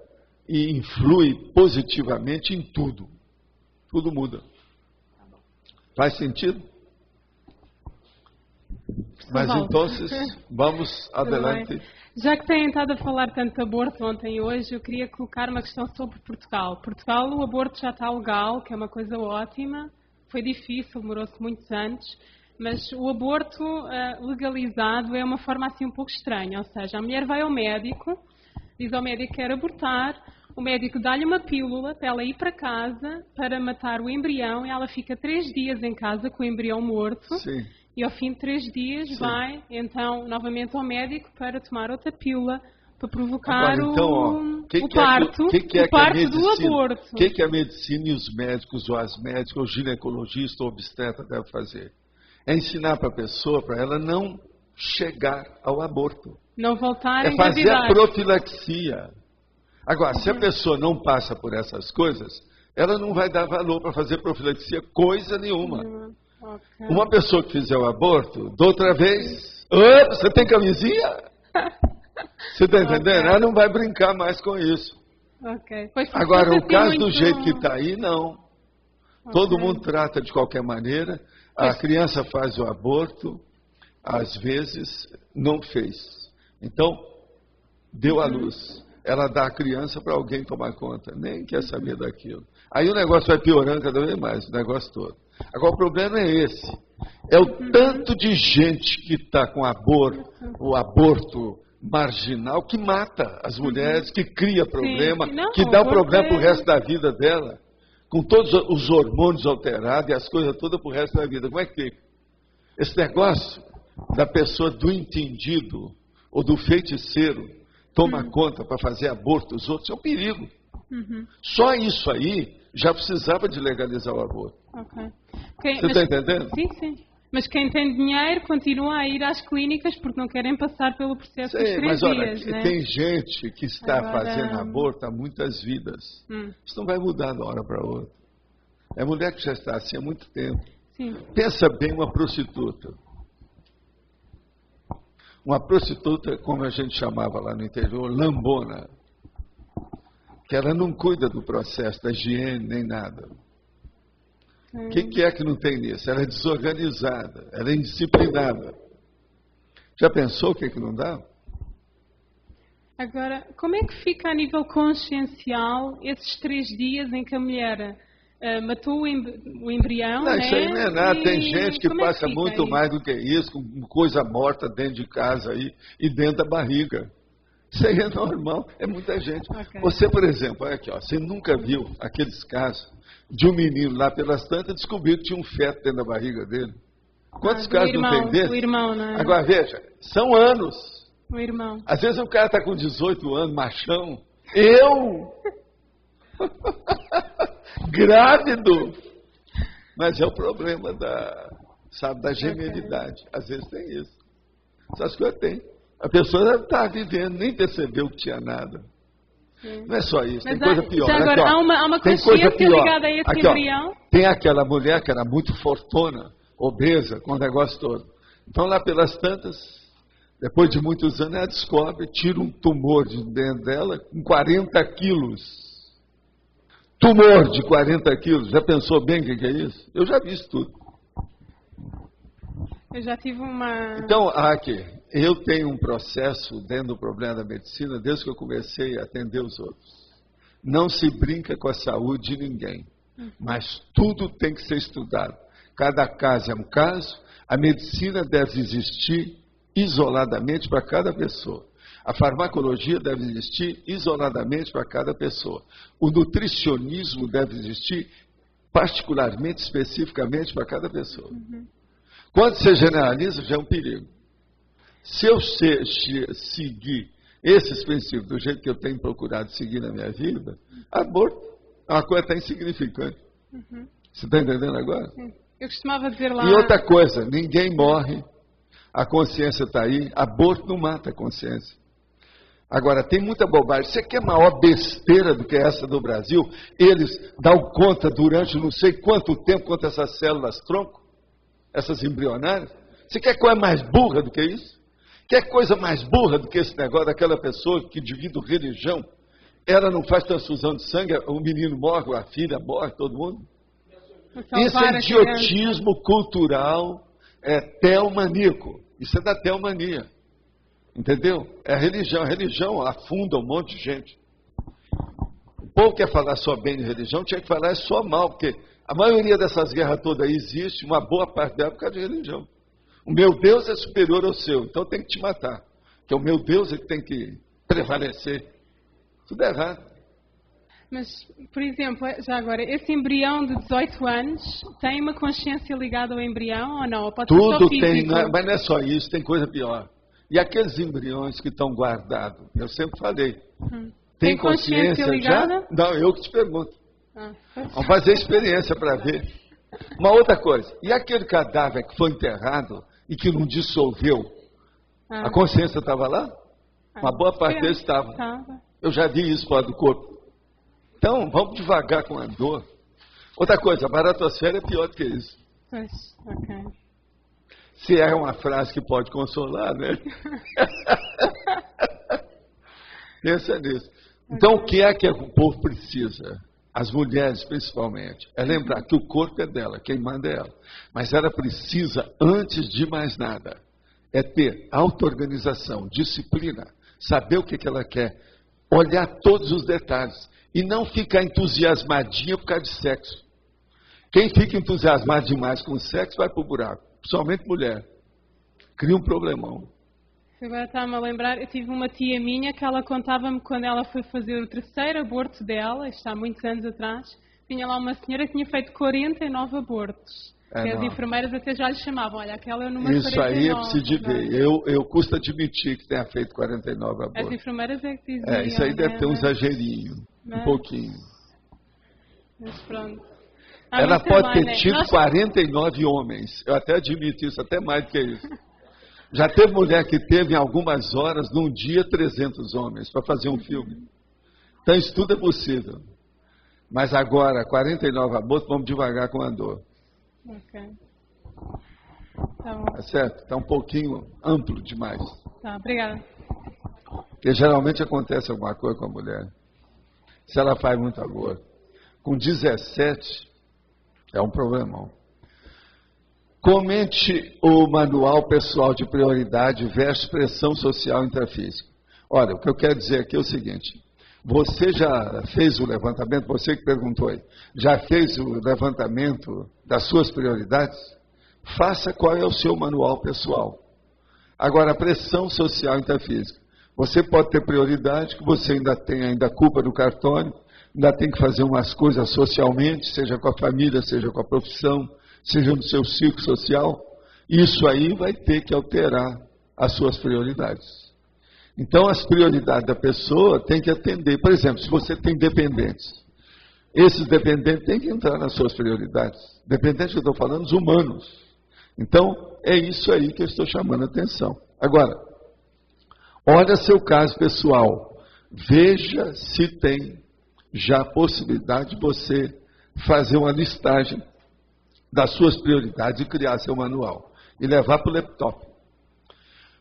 e influi positivamente em tudo. Tudo muda. Faz sentido? Mas então, vamos adelante. Já que têm estado a falar tanto de aborto ontem e hoje, eu queria colocar uma questão sobre Portugal. Portugal, o aborto já está legal, que é uma coisa ótima. Foi difícil, demorou-se muitos anos. Mas o aborto legalizado é uma forma assim um pouco estranha. Ou seja, a mulher vai ao médico, diz ao médico que quer abortar, o médico dá-lhe uma pílula para ela ir para casa para matar o embrião e ela fica 3 dias em casa com o embrião morto. Sim. E ao fim de 3 dias vai, então, novamente ao médico para tomar outra pílula para provocar agora, então, o parto, o parto do aborto. O que a medicina e os médicos, ou as médicas, ou ginecologista, ou obstetra devem fazer? É ensinar para a pessoa, para ela não chegar ao aborto. Não voltar a engravidar. É fazer a profilaxia. Agora, se a Uhum. pessoa não passa por essas coisas, ela não vai dar valor para fazer profilaxia coisa nenhuma. Okay. Uma pessoa que fizer o aborto, da outra vez, você tem camisinha? Você está entendendo? Okay. Ela não vai brincar mais com isso. Okay. Agora, o caso do jeito que está aí, não. Okay. Todo mundo trata de qualquer maneira. A criança faz o aborto, às vezes não fez. Então, deu à luz. Ela dá a criança para alguém tomar conta. Nem quer saber daquilo. Aí o negócio vai piorando cada vez mais, o negócio todo. Agora, o problema é esse. É o tanto de gente que está com o aborto marginal, que mata as mulheres, que cria problema, que dá o problema para o resto da vida dela. Com todos os hormônios alterados e as coisas todas para o resto da vida. Como é que fica? Esse negócio da pessoa do entendido ou do feiticeiro toma conta para fazer aborto dos outros é um perigo. Só isso aí já precisava de legalizar o aborto. Você está entendendo? Sim, sim. Mas quem tem dinheiro continua a ir às clínicas porque não querem passar pelo processo dos 3 mas olha, dias, né? Tem gente que está fazendo aborto há muitas vidas. Isso não vai mudar de uma hora para outra. É mulher que já está assim há muito tempo. Sim. Pensa bem uma prostituta. Uma prostituta, como a gente chamava lá no interior, lambona. Que ela não cuida do processo, da higiene, nem nada. O que é que não tem nisso? Ela é desorganizada, ela é indisciplinada. Já pensou o que não dá? Agora, como é que fica a nível consciencial esses 3 dias em que a mulher matou o embrião? Não, isso aí não é nada. Tem gente que passa que muito isso? mais do que isso, com coisa morta dentro de casa aí, e dentro da barriga. Isso aí é normal, é muita gente. Você, por exemplo, olha aqui, ó, você nunca viu aqueles casos de um menino lá pelas tantas descobriu que tinha um feto dentro da barriga dele? Quantos casos irmão, não tem desse? O irmão, né? Agora veja, são anos. O irmão. Às vezes o cara está com 18 anos, machão. Eu? Grávido? Mas é o problema da gemelidade. Às vezes tem isso. Essas coisas tem. A pessoa deve estar vivendo, nem percebeu que tinha nada. Não é só isso, tem coisa pior. Agora, aqui, há uma tem consciência coisa pior. ligada a esse aqui, embrião? Tem aquela mulher que era muito fortuna, obesa, com o negócio todo. Então lá pelas tantas, depois de muitos anos, ela descobre, tira um tumor de dentro dela com 40 quilos. Tumor de 40 quilos. Já pensou bem o que é isso? Eu já vi isso tudo. Eu já tive uma... Então, aqui, eu tenho um processo dentro do problema da medicina desde que eu comecei a atender os outros. Não se brinca com a saúde de ninguém, mas tudo tem que ser estudado. Cada caso é um caso, a medicina deve existir isoladamente para cada pessoa. A farmacologia deve existir isoladamente para cada pessoa. O nutricionismo deve existir particularmente, especificamente para cada pessoa. Quando você generaliza, já é um perigo. Se eu seguir esses princípios do jeito que eu tenho procurado seguir na minha vida, aborto é uma coisa até insignificante. Você está entendendo agora? Eu costumava dizer lá... E outra coisa, ninguém morre, a consciência está aí, aborto não mata a consciência. Agora, tem muita bobagem. Você quer maior besteira do que essa do Brasil? Eles dão conta durante não sei quanto tempo, quanto essas células tronco, essas embrionárias. Você quer coisa mais burra do que isso? Quer coisa mais burra do que esse negócio daquela pessoa que devido religião, ela não faz transfusão de sangue, o menino morre, a filha morre, todo mundo? Isso é idiotismo cultural, é teomaníaco. Isso é da teomania. Entendeu? É a religião afunda um monte de gente. O povo quer falar só bem de religião, tinha que falar só mal, porque a maioria dessas guerras todas aí existe, uma boa parte dela por causa de religião. O meu Deus é superior ao seu, então tem que te matar. Porque o meu Deus é que tem que prevalecer. Tudo é errado. Mas, por exemplo, já agora, esse embrião de 18 anos tem uma consciência ligada ao embrião ou não? Ou pode Tudo ser só físico? tem, mas não é só isso, tem coisa pior. E aqueles embriões que estão guardados, eu sempre falei, tem consciência ligada? Já? Não, eu que te pergunto. Vamos fazer experiência para ver. Uma outra coisa, e aquele cadáver que foi enterrado e que não dissolveu, a consciência estava lá? Uma boa parte deles estava. Eu já vi isso fora do corpo. Então, vamos devagar com a dor. Outra coisa, a baratosfera é pior do que isso. Se é uma frase que pode consolar, né? Pensa nisso. Então, o que é que o povo precisa? As mulheres, principalmente. É lembrar que o corpo é dela, quem manda é ela. Mas ela precisa, antes de mais nada, é ter auto-organização, disciplina, saber o que ela quer, olhar todos os detalhes e não ficar entusiasmadinha por causa de sexo. Quem fica entusiasmado demais com o sexo vai para o buraco. Principalmente mulher. Cria um problemão. Agora está-me a lembrar, eu tive uma tia minha que ela contava-me quando ela foi fazer o terceiro aborto dela, isto há muitos anos atrás, tinha lá uma senhora que tinha feito 49 abortos. Que as enfermeiras até já lhe chamavam, olha, aquela é o número 49. Isso aí é preciso de ver. Eu custa admitir que tenha feito 49 abortos. As enfermeiras é que diziam. Isso aí deve ter um exagerinho, um pouquinho. Mas pronto. Ela pode ter tido 49 homens. Eu até admito isso, até mais do que isso. Já teve mulher que teve em algumas horas, num dia, 300 homens para fazer um filme. Então isso tudo é possível. Mas agora, 49 abortos, vamos devagar com a dor. Ok. Tá bom. Tá certo? Está um pouquinho amplo demais. Tá, obrigada. Porque geralmente acontece alguma coisa com a mulher. Se ela faz muito aborto. Com 17... é um problemão. Comente o manual pessoal de prioridade versus pressão social intrafísica. Olha, o que eu quero dizer aqui é o seguinte. Você já fez o levantamento, você que perguntou aí, já fez o levantamento das suas prioridades? Faça qual é o seu manual pessoal. Agora, a pressão social intrafísica. Você pode ter prioridade, que você ainda tem culpa do cartório, ainda tem que fazer umas coisas socialmente, seja com a família, seja com a profissão, seja no seu ciclo social. Isso aí vai ter que alterar as suas prioridades. Então, as prioridades da pessoa tem que atender. Por exemplo, se você tem dependentes, esses dependentes têm que entrar nas suas prioridades. Dependentes que eu estou falando, os humanos. Então, é isso aí que eu estou chamando a atenção. Agora, olha seu caso pessoal. Veja se tem já a possibilidade de você fazer uma listagem das suas prioridades e criar seu manual. E levar para o laptop.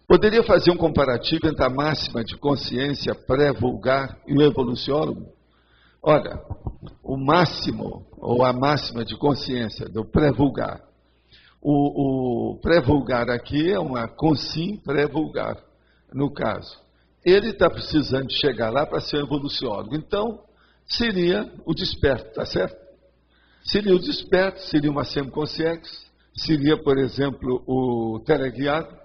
Poderia fazer um comparativo entre a máxima de consciência pré-vulgar e o evoluciólogo? Olha, o máximo, ou a máxima de consciência do pré-vulgar. O pré-vulgar aqui é uma consim pré-vulgar, no caso. Ele está precisando de chegar lá para ser um evoluciólogo. Então, seria o desperto, tá certo? Seria o desperto, seria uma semiconsciência, seria, por exemplo, o teleguiado.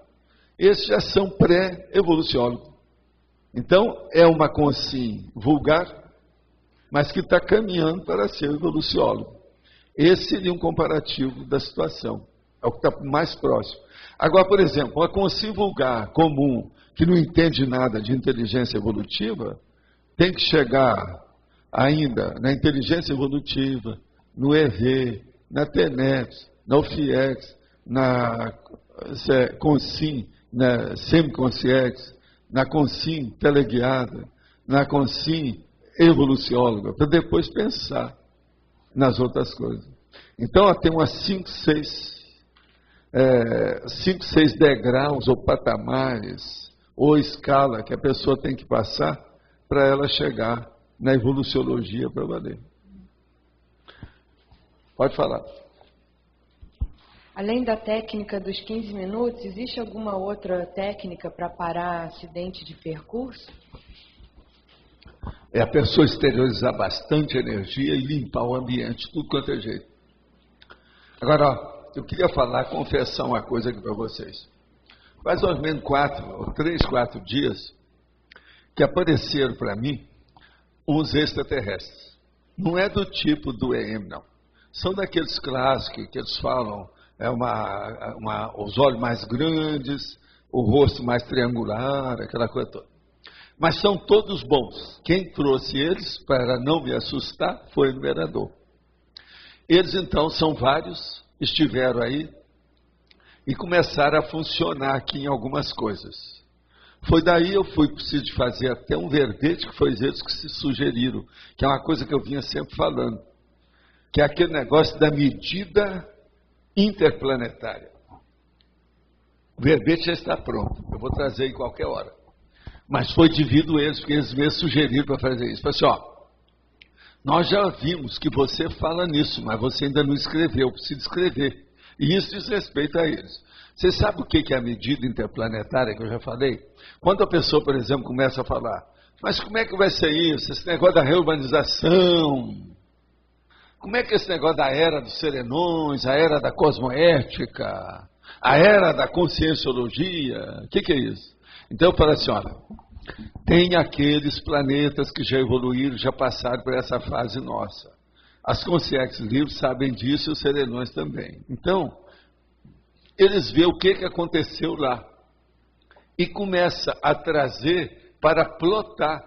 Esses já são pré-evoluciólogos. Então, é uma consim vulgar, mas que está caminhando para ser evoluciólogo. Esse seria um comparativo da situação. É o que está mais próximo. Agora, por exemplo, uma consciência vulgar, comum, que não entende nada de inteligência evolutiva, tem que chegar ainda na inteligência evolutiva, no EV, na TENET, na UFIEX, na CONSIM, na SEMCONSCIEX, na CONSIM teleguiada, na CONSIM evolucióloga, para depois pensar nas outras coisas. Então, tem umas 5, 6 degraus ou patamares, ou escala que a pessoa tem que passar para ela chegar na evoluciologia para valer. Pode falar. Além da técnica dos 15 minutos, existe alguma outra técnica para parar acidente de percurso? É a pessoa exteriorizar bastante energia e limpar o ambiente, tudo quanto é jeito. Agora, ó, eu queria confessar uma coisa aqui para vocês. Faz mais ou menos 3, 4 dias que apareceram para mim uns extraterrestres. Não é do tipo do EM, não. São daqueles clássicos que eles falam, os olhos mais grandes, o rosto mais triangular, aquela coisa toda. Mas são todos bons. Quem trouxe eles, para não me assustar, foi o numerador. Eles, então, são vários, estiveram aí e começaram a funcionar aqui em algumas coisas. Foi daí eu preciso fazer até um verbete, que foi eles que se sugeriram, que é uma coisa que eu vinha sempre falando, que é aquele negócio da medida interplanetária. O verbete já está pronto, eu vou trazer em qualquer hora. Mas foi devido a eles, porque eles mesmos sugeriram para fazer isso. Falei assim, ó, nós já vimos que você fala nisso, mas você ainda não escreveu, precisa escrever. E isso diz respeito a eles. Você sabe o que é a medida interplanetária que eu já falei? Quando a pessoa, por exemplo, começa a falar, mas como é que vai ser isso? Esse negócio da reurbanização, como é que esse negócio da era dos serenões, a era da cosmoética, a era da conscienciologia, o que é isso? Então eu falo assim, olha, tem aqueles planetas que já evoluíram, já passaram por essa fase nossa. As consciências livres sabem disso e os serenões também. Então, eles veem o que aconteceu lá e começa a trazer para plotar,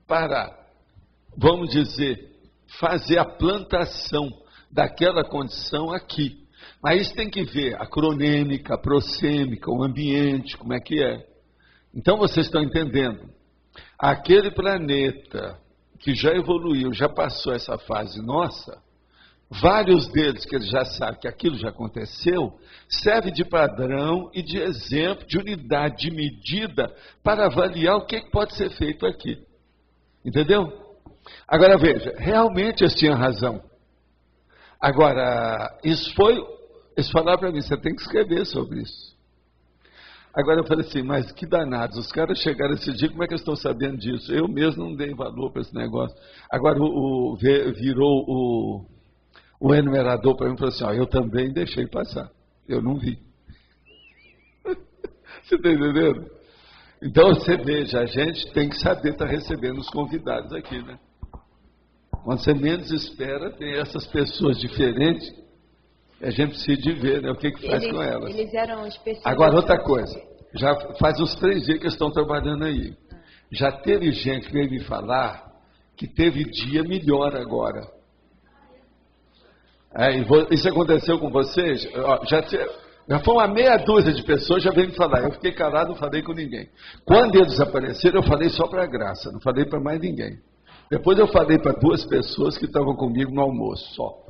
para, vamos dizer, fazer a plantação daquela condição aqui. Mas tem que ver a cronêmica, a prosêmica, o ambiente, como é que é. Então vocês estão entendendo? Aquele planeta que já evoluiu, já passou essa fase nossa, vários deles que eles já sabem que aquilo já aconteceu, serve de padrão e de exemplo, de unidade, de medida, para avaliar o que pode ser feito aqui. Entendeu? Agora veja, realmente eles tinham razão. Agora, eles falaram para mim, você tem que escrever sobre isso. Agora eu falei assim, mas que danados, os caras chegaram esse dia, como é que eles estão sabendo disso? Eu mesmo não dei valor para esse negócio. Agora virou o enumerador para mim e falou assim, ó, eu também deixei passar, eu não vi. Você está entendendo? Então você veja, a gente tem que saber estar recebendo os convidados aqui, né? Quando você menos espera, tem essas pessoas diferentes, a gente precisa de ver, né, o que faz com elas. Eles eram especialistas. Agora, outra coisa, já faz uns 3 dias que eles estão trabalhando aí. Já teve gente que veio me falar que teve dia melhor agora. Isso aconteceu com vocês? Já foi uma meia dúzia de pessoas, já veio me falar. Eu fiquei calado, não falei com ninguém. Quando eles apareceram, eu falei só para a graça, não falei para mais ninguém. Depois eu falei para 2 pessoas que estavam comigo no almoço, só.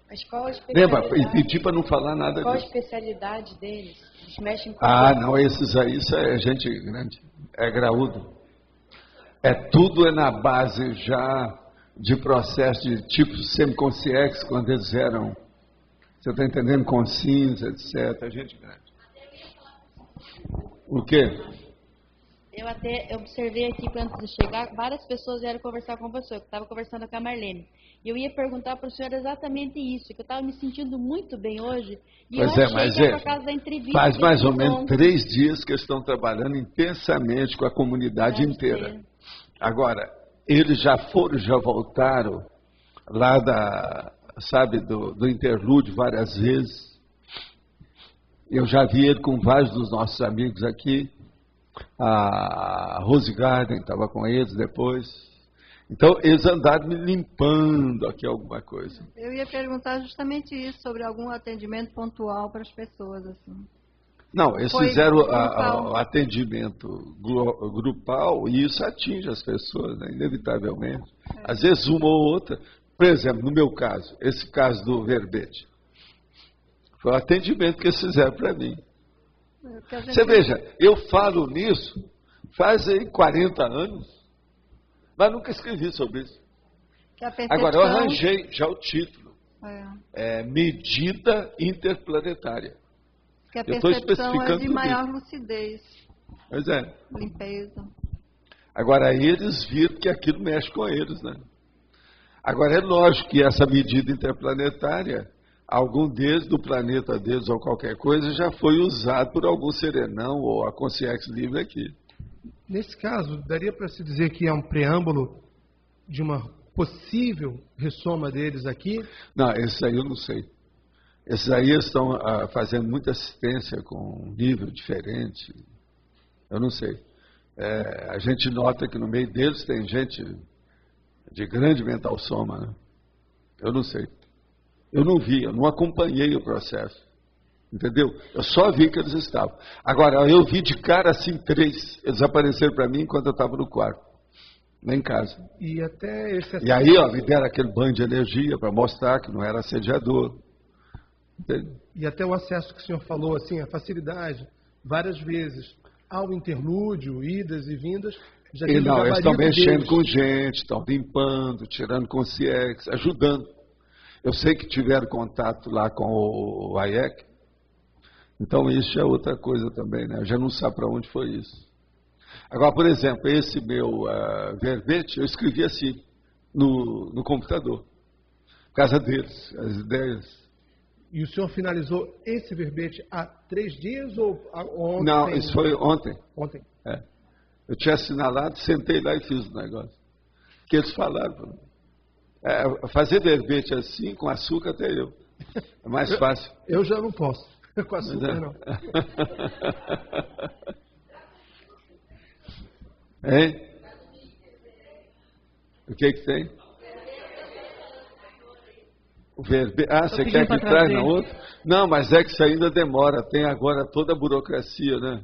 Mas qual a especialidade? Lembra? E pedi para não falar nada qual disso. Qual a especialidade deles? Eles mexem com... não, esses aí, isso é gente grande. É graúdo. Tudo na base já de processo de tipo semiconsciex, quando eles eram, você está entendendo, consciência, etc. É gente grande. O quê? Eu até observei aqui, antes de chegar, várias pessoas vieram conversar com você. Eu estava conversando com a Marlene. E eu ia perguntar para o senhor exatamente isso, que eu estava me sentindo muito bem hoje. E pois eu é, achei mas que por causa da entrevista. Faz mais ou menos 3 dias que estão trabalhando intensamente com a comunidade inteira. Agora, eles já voltaram lá do interlúdio várias vezes. Eu já vi ele com vários dos nossos amigos aqui. A Rose Garden estava com eles depois. Então, eles andaram me limpando aqui alguma coisa. Eu ia perguntar justamente isso, sobre algum atendimento pontual para as pessoas, assim. Não, eles fizeram o atendimento grupal e isso atinge as pessoas, né, inevitavelmente. Às vezes uma ou outra. Por exemplo, no meu caso, esse caso do verbete. Foi o atendimento que eles fizeram para mim. Você veja, eu falo nisso faz aí 40 anos, mas nunca escrevi sobre isso. Agora, eu arranjei já o título. Medida interplanetária. Que a percepção é de maior lucidez. Pois é. Limpeza. Agora, aí eles viram que aquilo mexe com eles, né? Agora, é lógico que essa medida interplanetária, algum deles, do planeta deles ou qualquer coisa, já foi usado por algum serenão ou a consciência livre aqui. Nesse caso, daria para se dizer que é um preâmbulo de uma possível ressoma deles aqui? Não, esse aí eu não sei. Esses aí estão fazendo muita assistência com um nível diferente. Eu não sei. A gente nota que no meio deles tem gente de grande mental soma, né? Eu não sei. Eu não vi, eu não acompanhei o processo. Entendeu? Eu só vi que eles estavam. Agora, eu vi de cara assim 3. Eles apareceram para mim enquanto eu estava no quarto. Lá em casa. E até esse... E aí, ó, me deram aquele banho de energia para mostrar que não era assediador. E até o acesso que o senhor falou, assim, a facilidade, várias vezes, ao interlúdio, idas e vindas, já tem não, eles estão mexendo com gente, estão limpando, tirando consciência, ajudando. Eu sei que tiveram contato lá com o AIEC, então isso é outra coisa também, né? Eu já não sabe para onde foi isso. Agora, por exemplo, esse meu verbete, eu escrevi assim, no computador, por causa deles, as ideias. E o senhor finalizou esse verbete há 3 dias ou ontem? Não, isso foi ontem. Ontem? É. Eu tinha assinalado, sentei lá e fiz o negócio. Que eles falaram. Fazer verbete assim, com açúcar, até eu. É mais fácil. Eu já não posso. Com açúcar, não. Hein? O que tem? O verbete. Você quer que traz na outra? Não, mas é que isso ainda demora. Tem agora toda a burocracia, né?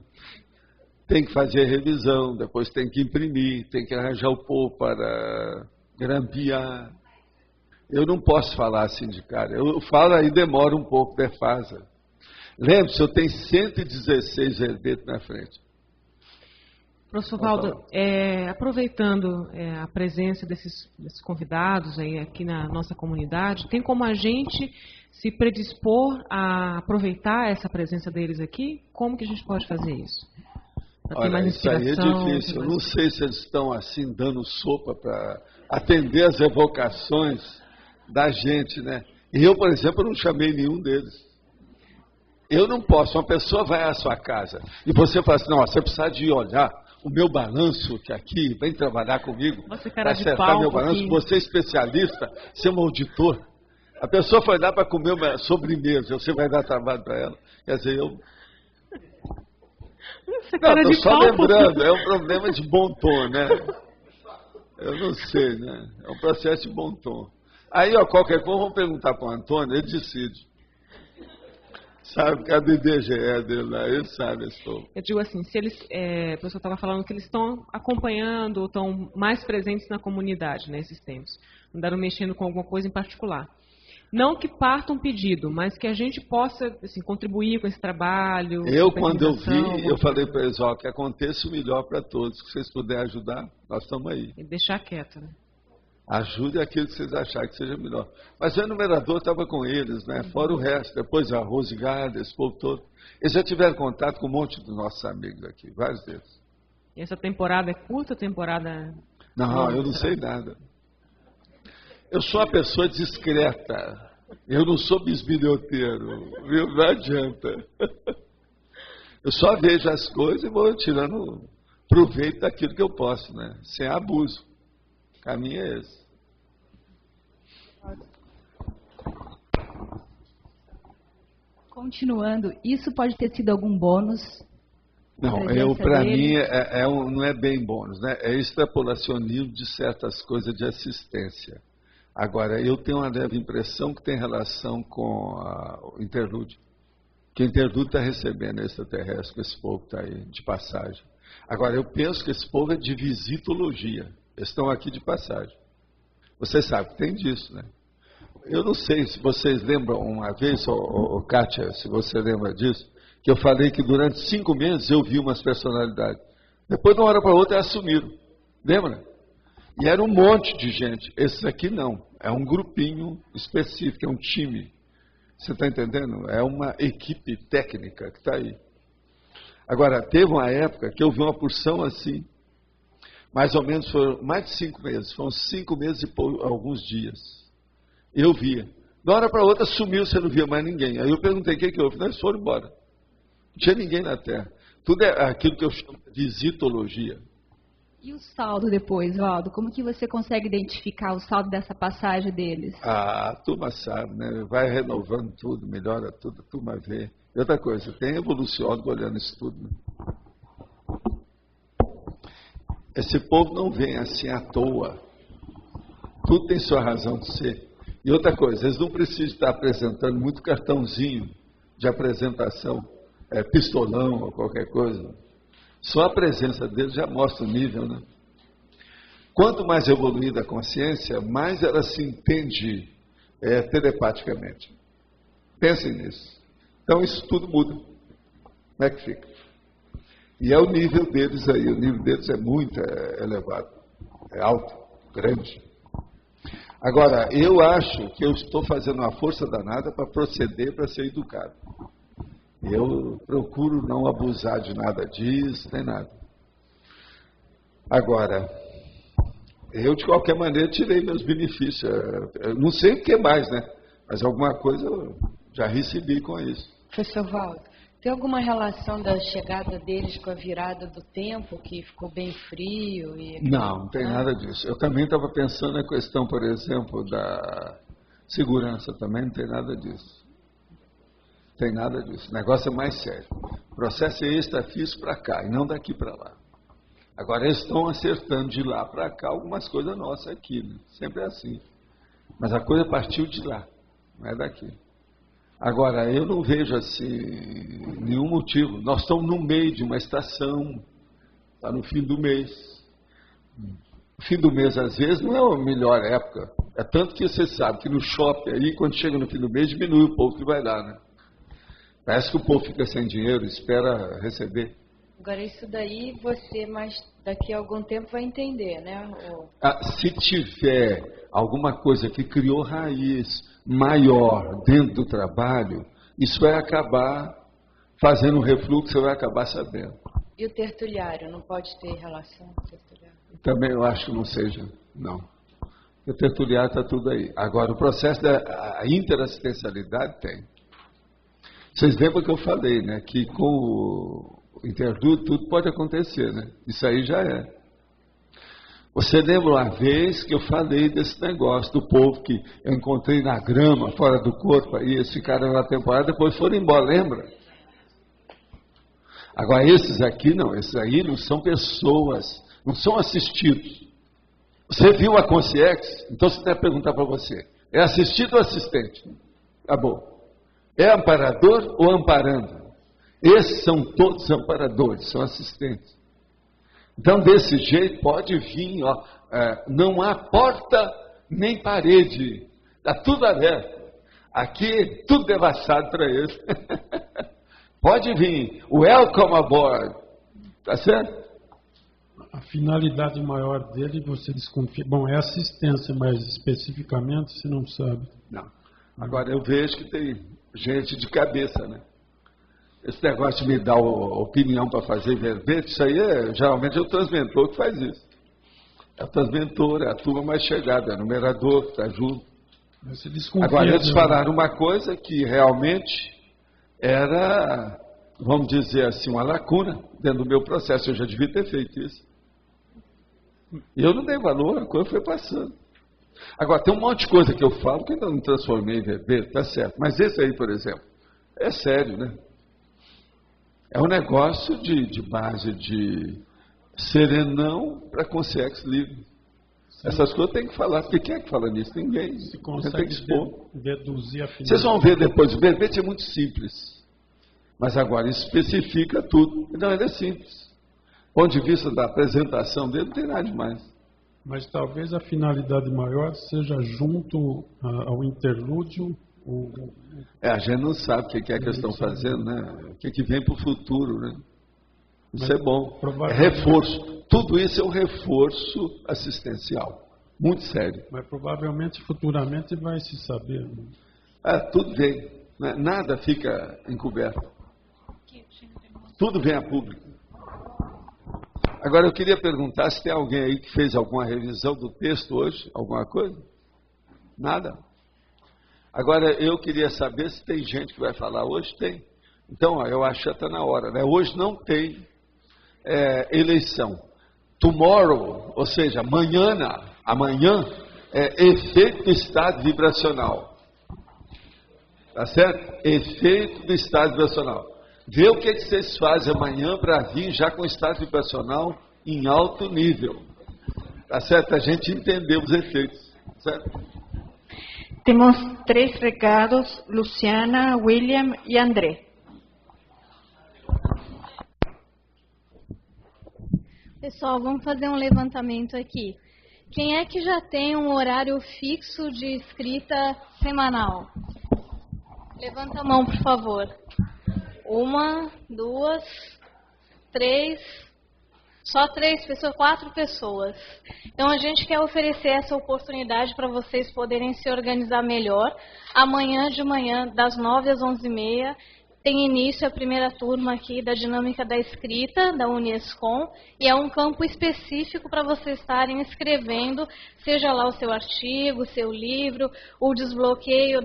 Tem que fazer revisão, depois tem que imprimir, tem que arranjar o povo para grampear. Eu não posso falar assim de cara. Eu falo aí, demora um pouco, defasa. Lembre-se, eu tenho 116 verbetes na frente. Professor Valdo, aproveitando a presença desses convidados aí aqui na nossa comunidade, tem como a gente se predispor a aproveitar essa presença deles aqui? Como que a gente pode fazer isso? Olha, isso aí é difícil. Eu não sei se eles estão assim dando sopa para atender as evocações da gente, né? E eu, por exemplo, não chamei nenhum deles. Eu não posso. Uma pessoa vai à sua casa e você fala assim, não, você precisa de olhar o meu balanço, que aqui, vem trabalhar comigo, para acertar meu balanço, você é especialista, você é um auditor. A pessoa foi lá para comer uma sobremesa, você vai dar trabalho para ela. Quer dizer, eu... Não, estou só lembrando, é um problema de bom tom, né? Eu não sei, né? É um processo de bom tom. Aí, ó, qualquer coisa, vamos perguntar para o Antônio, ele decide. Sabe que a DDGE dele lá, ele sabe esse povo. Eu digo assim, se eles, a pessoa estava falando que eles estão acompanhando, ou estão mais presentes na comunidade nesses tempos, andaram mexendo com alguma coisa em particular. Não que parta um pedido, mas que a gente possa assim, contribuir com esse trabalho. Quando eu vi, eu falei para eles, ó, que aconteça o melhor para todos, que vocês puderem ajudar, nós estamos aí. E deixar quieto, né? Ajude aquilo que vocês acharem que seja melhor. Mas o enumerador estava com eles, né? Fora o resto. Depois a Rose Garden, esse povo todo. Eles já tiveram contato com um monte dos nossos amigos aqui, vários deles. E essa temporada é curta, temporada... Não, eu não sei nada. Eu sou uma pessoa discreta. Eu não sou bisbilhoteiro, viu? Não adianta. Eu só vejo as coisas e vou tirando proveito daquilo que eu posso, né? Sem abuso. O caminho é esse. Continuando, isso pode ter sido algum bônus? Não, para mim não é bem bônus, né? É extrapolacionismo de certas coisas de assistência. Agora, eu tenho uma leve impressão que tem relação com o interlúdio. Que o interlúdio está recebendo extraterrestre, com esse povo que está aí, de passagem. Agora, eu penso que esse povo é de visitologia. Eles estão aqui de passagem. Você sabe que tem disso, né? Eu não sei se vocês lembram uma vez, Kátia, se você lembra disso, que eu falei que durante 5 meses eu vi umas personalidades. Depois, de uma hora para outra, elas sumiram. Lembra? E era um monte de gente. Esses aqui não. É um grupinho específico, é um time. Você está entendendo? É uma equipe técnica que está aí. Agora, teve uma época que eu vi uma porção assim, mais ou menos foram mais de 5 meses, foram 5 meses e alguns dias. Eu via. De uma hora para outra sumiu, você não via mais ninguém. Aí eu perguntei, o que houve? Eles foram embora. Não tinha ninguém na Terra. Tudo é aquilo que eu chamo de visitologia. E o saldo depois, Valdo? Como que você consegue identificar o saldo dessa passagem deles? A turma sabe, né? Vai renovando tudo, melhora tudo, a turma vê. E outra coisa, tem evoluciólogo olhando isso tudo. Né? Esse povo não vem assim à toa. Tudo tem sua razão de ser. E outra coisa, eles não precisam estar apresentando muito cartãozinho de apresentação, pistolão ou qualquer coisa. Só a presença deles já mostra o nível, né? Quanto mais evoluída a consciência, mais ela se entende telepaticamente. Pensem nisso. Então isso tudo muda. Como é que fica? E é o nível deles aí, o nível deles é muito elevado, é alto, grande. Agora, eu acho que eu estou fazendo uma força danada para proceder, para ser educado. Eu procuro não abusar de nada disso, nem nada. Agora, eu de qualquer maneira tirei meus benefícios. Eu não sei o que mais, né? Mas alguma coisa eu já recebi com isso. Professor Valdo, tem alguma relação da chegada deles com a virada do tempo, que ficou bem frio? Não tem nada disso. Eu também estava pensando na questão, por exemplo, da segurança, também não tem nada disso. Tem nada disso. O negócio é mais sério. O processo é extrafísico para cá e não daqui para lá. Agora eles estão acertando de lá para cá algumas coisas nossas aqui, né? Sempre é assim. Mas a coisa partiu de lá, não é daqui. Agora, eu não vejo assim nenhum motivo. Nós estamos no meio de uma estação, está no fim do mês. O fim do mês, às vezes, não é a melhor época. É tanto que você sabe que no shopping, aí, quando chega no fim do mês, diminui o povo que vai lá, né? Parece que o povo fica sem dinheiro, espera receber. Agora, isso daí você, mas daqui a algum tempo, vai entender, né? Se tiver alguma coisa que criou raiz maior dentro do trabalho, isso vai acabar fazendo um refluxo, você vai acabar sabendo. E o tertuliário, não pode ter relação com o tertuliário? Também eu acho que não seja, não. O tertuliário está tudo aí. Agora, o processo da interassistencialidade tem. Vocês lembram que eu falei, né? Que com o interlúdio tudo pode acontecer, né? Isso aí já é. Você lembra uma vez que eu falei desse negócio do povo que eu encontrei na grama, fora do corpo, aí eles ficaram na temporada, depois foram embora, lembra? Agora, esses aqui não, esses aí não são pessoas, não são assistidos. Você viu a Consciex? Então você deve perguntar para você, é assistido ou assistente? Acabou. É amparador ou amparando? Esses são todos amparadores, são assistentes. Então, desse jeito, pode vir, ó, não há porta nem parede, está tudo aberto. Aqui, tudo devassado para eles. Pode vir, welcome aboard, tá certo? A finalidade maior dele, você desconfia, bom, é assistência, mas especificamente você não sabe. Não. Agora, eu vejo que tem gente de cabeça, né? Esse negócio de me dar opinião para fazer verbete, isso aí geralmente é o transmentor que faz isso. É o transmentor, é a turma mais chegada, é o numerador que está junto. Agora, eles falaram uma coisa que realmente era, vamos dizer assim, uma lacuna dentro do meu processo. Eu já devia ter feito isso. E eu não dei valor, a coisa foi passando. Agora, tem um monte de coisa que eu falo que ainda não transformei em verbete, tá certo. Mas esse aí, por exemplo, É sério, né? É um negócio de base de serenão para consciência livre. Essas coisas tem que falar, porque quem é que fala nisso? Ninguém. Se Você consegue tem que expor. deduzir a finalidade. Vocês vão ver depois, o verbete é muito simples. Mas agora especifica tudo. Não, ele é simples. Do ponto de vista da apresentação dele, não tem nada demais. Mas talvez a finalidade maior seja junto ao interlúdio. A gente não sabe o que é que eles estão fazendo, né? O que vem para o futuro, né? Isso é bom. É reforço. Tudo isso é um reforço assistencial. Muito sério. Mas provavelmente, futuramente, vai se saber. Tudo vem. Né? Nada fica encoberto. Tudo vem a público. Agora, eu queria perguntar se tem alguém aí que fez alguma revisão do texto hoje? Alguma coisa? Nada? Agora, eu queria saber se tem gente que vai falar hoje. Tem. Então, eu acho que já está na hora, né? Hoje não tem eleição. Tomorrow, ou seja, amanhã é efeito do estado vibracional. Tá certo? Efeito do estado vibracional. Vê o que vocês fazem amanhã para vir já com o estado vibracional em alto nível. Tá certo? A gente entender os efeitos. Certo? Temos 3 recados, Luciana, William e André. Pessoal, vamos fazer um levantamento aqui. Quem é que já tem um horário fixo de escrita semanal? Levanta a mão, por favor. 1, 2, 3, só 3 pessoas, 4 pessoas. Então a gente quer oferecer essa oportunidade para vocês poderem se organizar melhor. Amanhã de manhã, das 9 às 11h30, tem início a primeira turma aqui da Dinâmica da Escrita, da Unescom, e é um campo específico para vocês estarem escrevendo, seja lá o seu artigo, o seu livro, o desbloqueio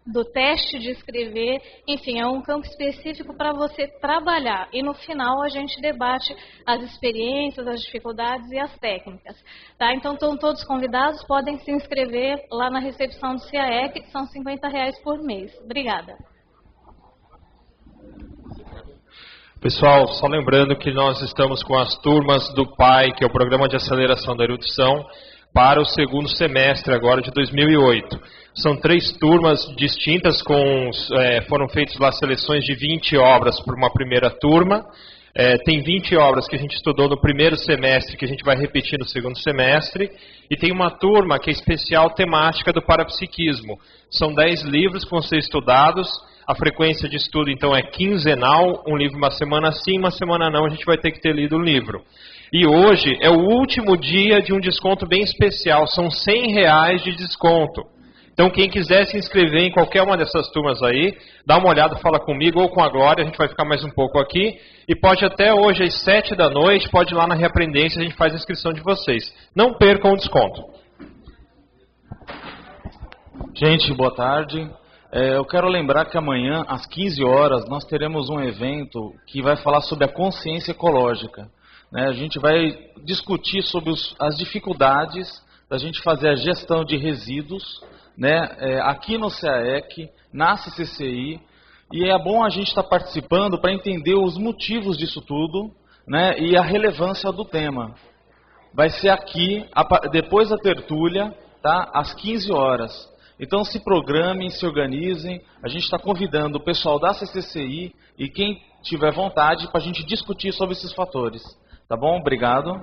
do teste de escrever, enfim, é um campo específico para você trabalhar. E no final a gente debate as experiências, as dificuldades e as técnicas. Tá? Então estão todos convidados, podem se inscrever lá na recepção do CIAEC, que são R$50 por mês. Obrigada. Pessoal, só lembrando que nós estamos com as turmas do PAI, que é o Programa de Aceleração da Erudição, para o segundo semestre agora de 2008. São 3 turmas distintas, foram feitas lá seleções de 20 obras por uma primeira turma. Tem 20 obras que a gente estudou no primeiro semestre, que a gente vai repetir no segundo semestre. E tem uma turma que é especial temática do parapsiquismo. São 10 livros que vão ser estudados. A frequência de estudo, então, é quinzenal, um livro uma semana sim, uma semana não, a gente vai ter que ter lido o livro. E hoje é o último dia de um desconto bem especial, são R$100 de desconto. Então, quem quiser se inscrever em qualquer uma dessas turmas aí, dá uma olhada, fala comigo ou com a Glória, a gente vai ficar mais um pouco aqui. E pode até hoje, às 7 da noite, pode ir lá na Reaprendência, a gente faz a inscrição de vocês. Não percam o desconto. Gente, boa tarde. Eu quero lembrar que amanhã, às 15 horas, nós teremos um evento que vai falar sobre a consciência ecológica. A gente vai discutir sobre as dificuldades da gente fazer a gestão de resíduos, aqui no CAEC, na CCCI, e é bom a gente estar participando para entender os motivos disso tudo, e a relevância do tema. Vai ser aqui, depois da tertúlia, tá? Às 15 horas. Então se programem, se organizem, a gente está convidando o pessoal da CCCI e quem tiver vontade para a gente discutir sobre esses fatores. Tá bom? Obrigado.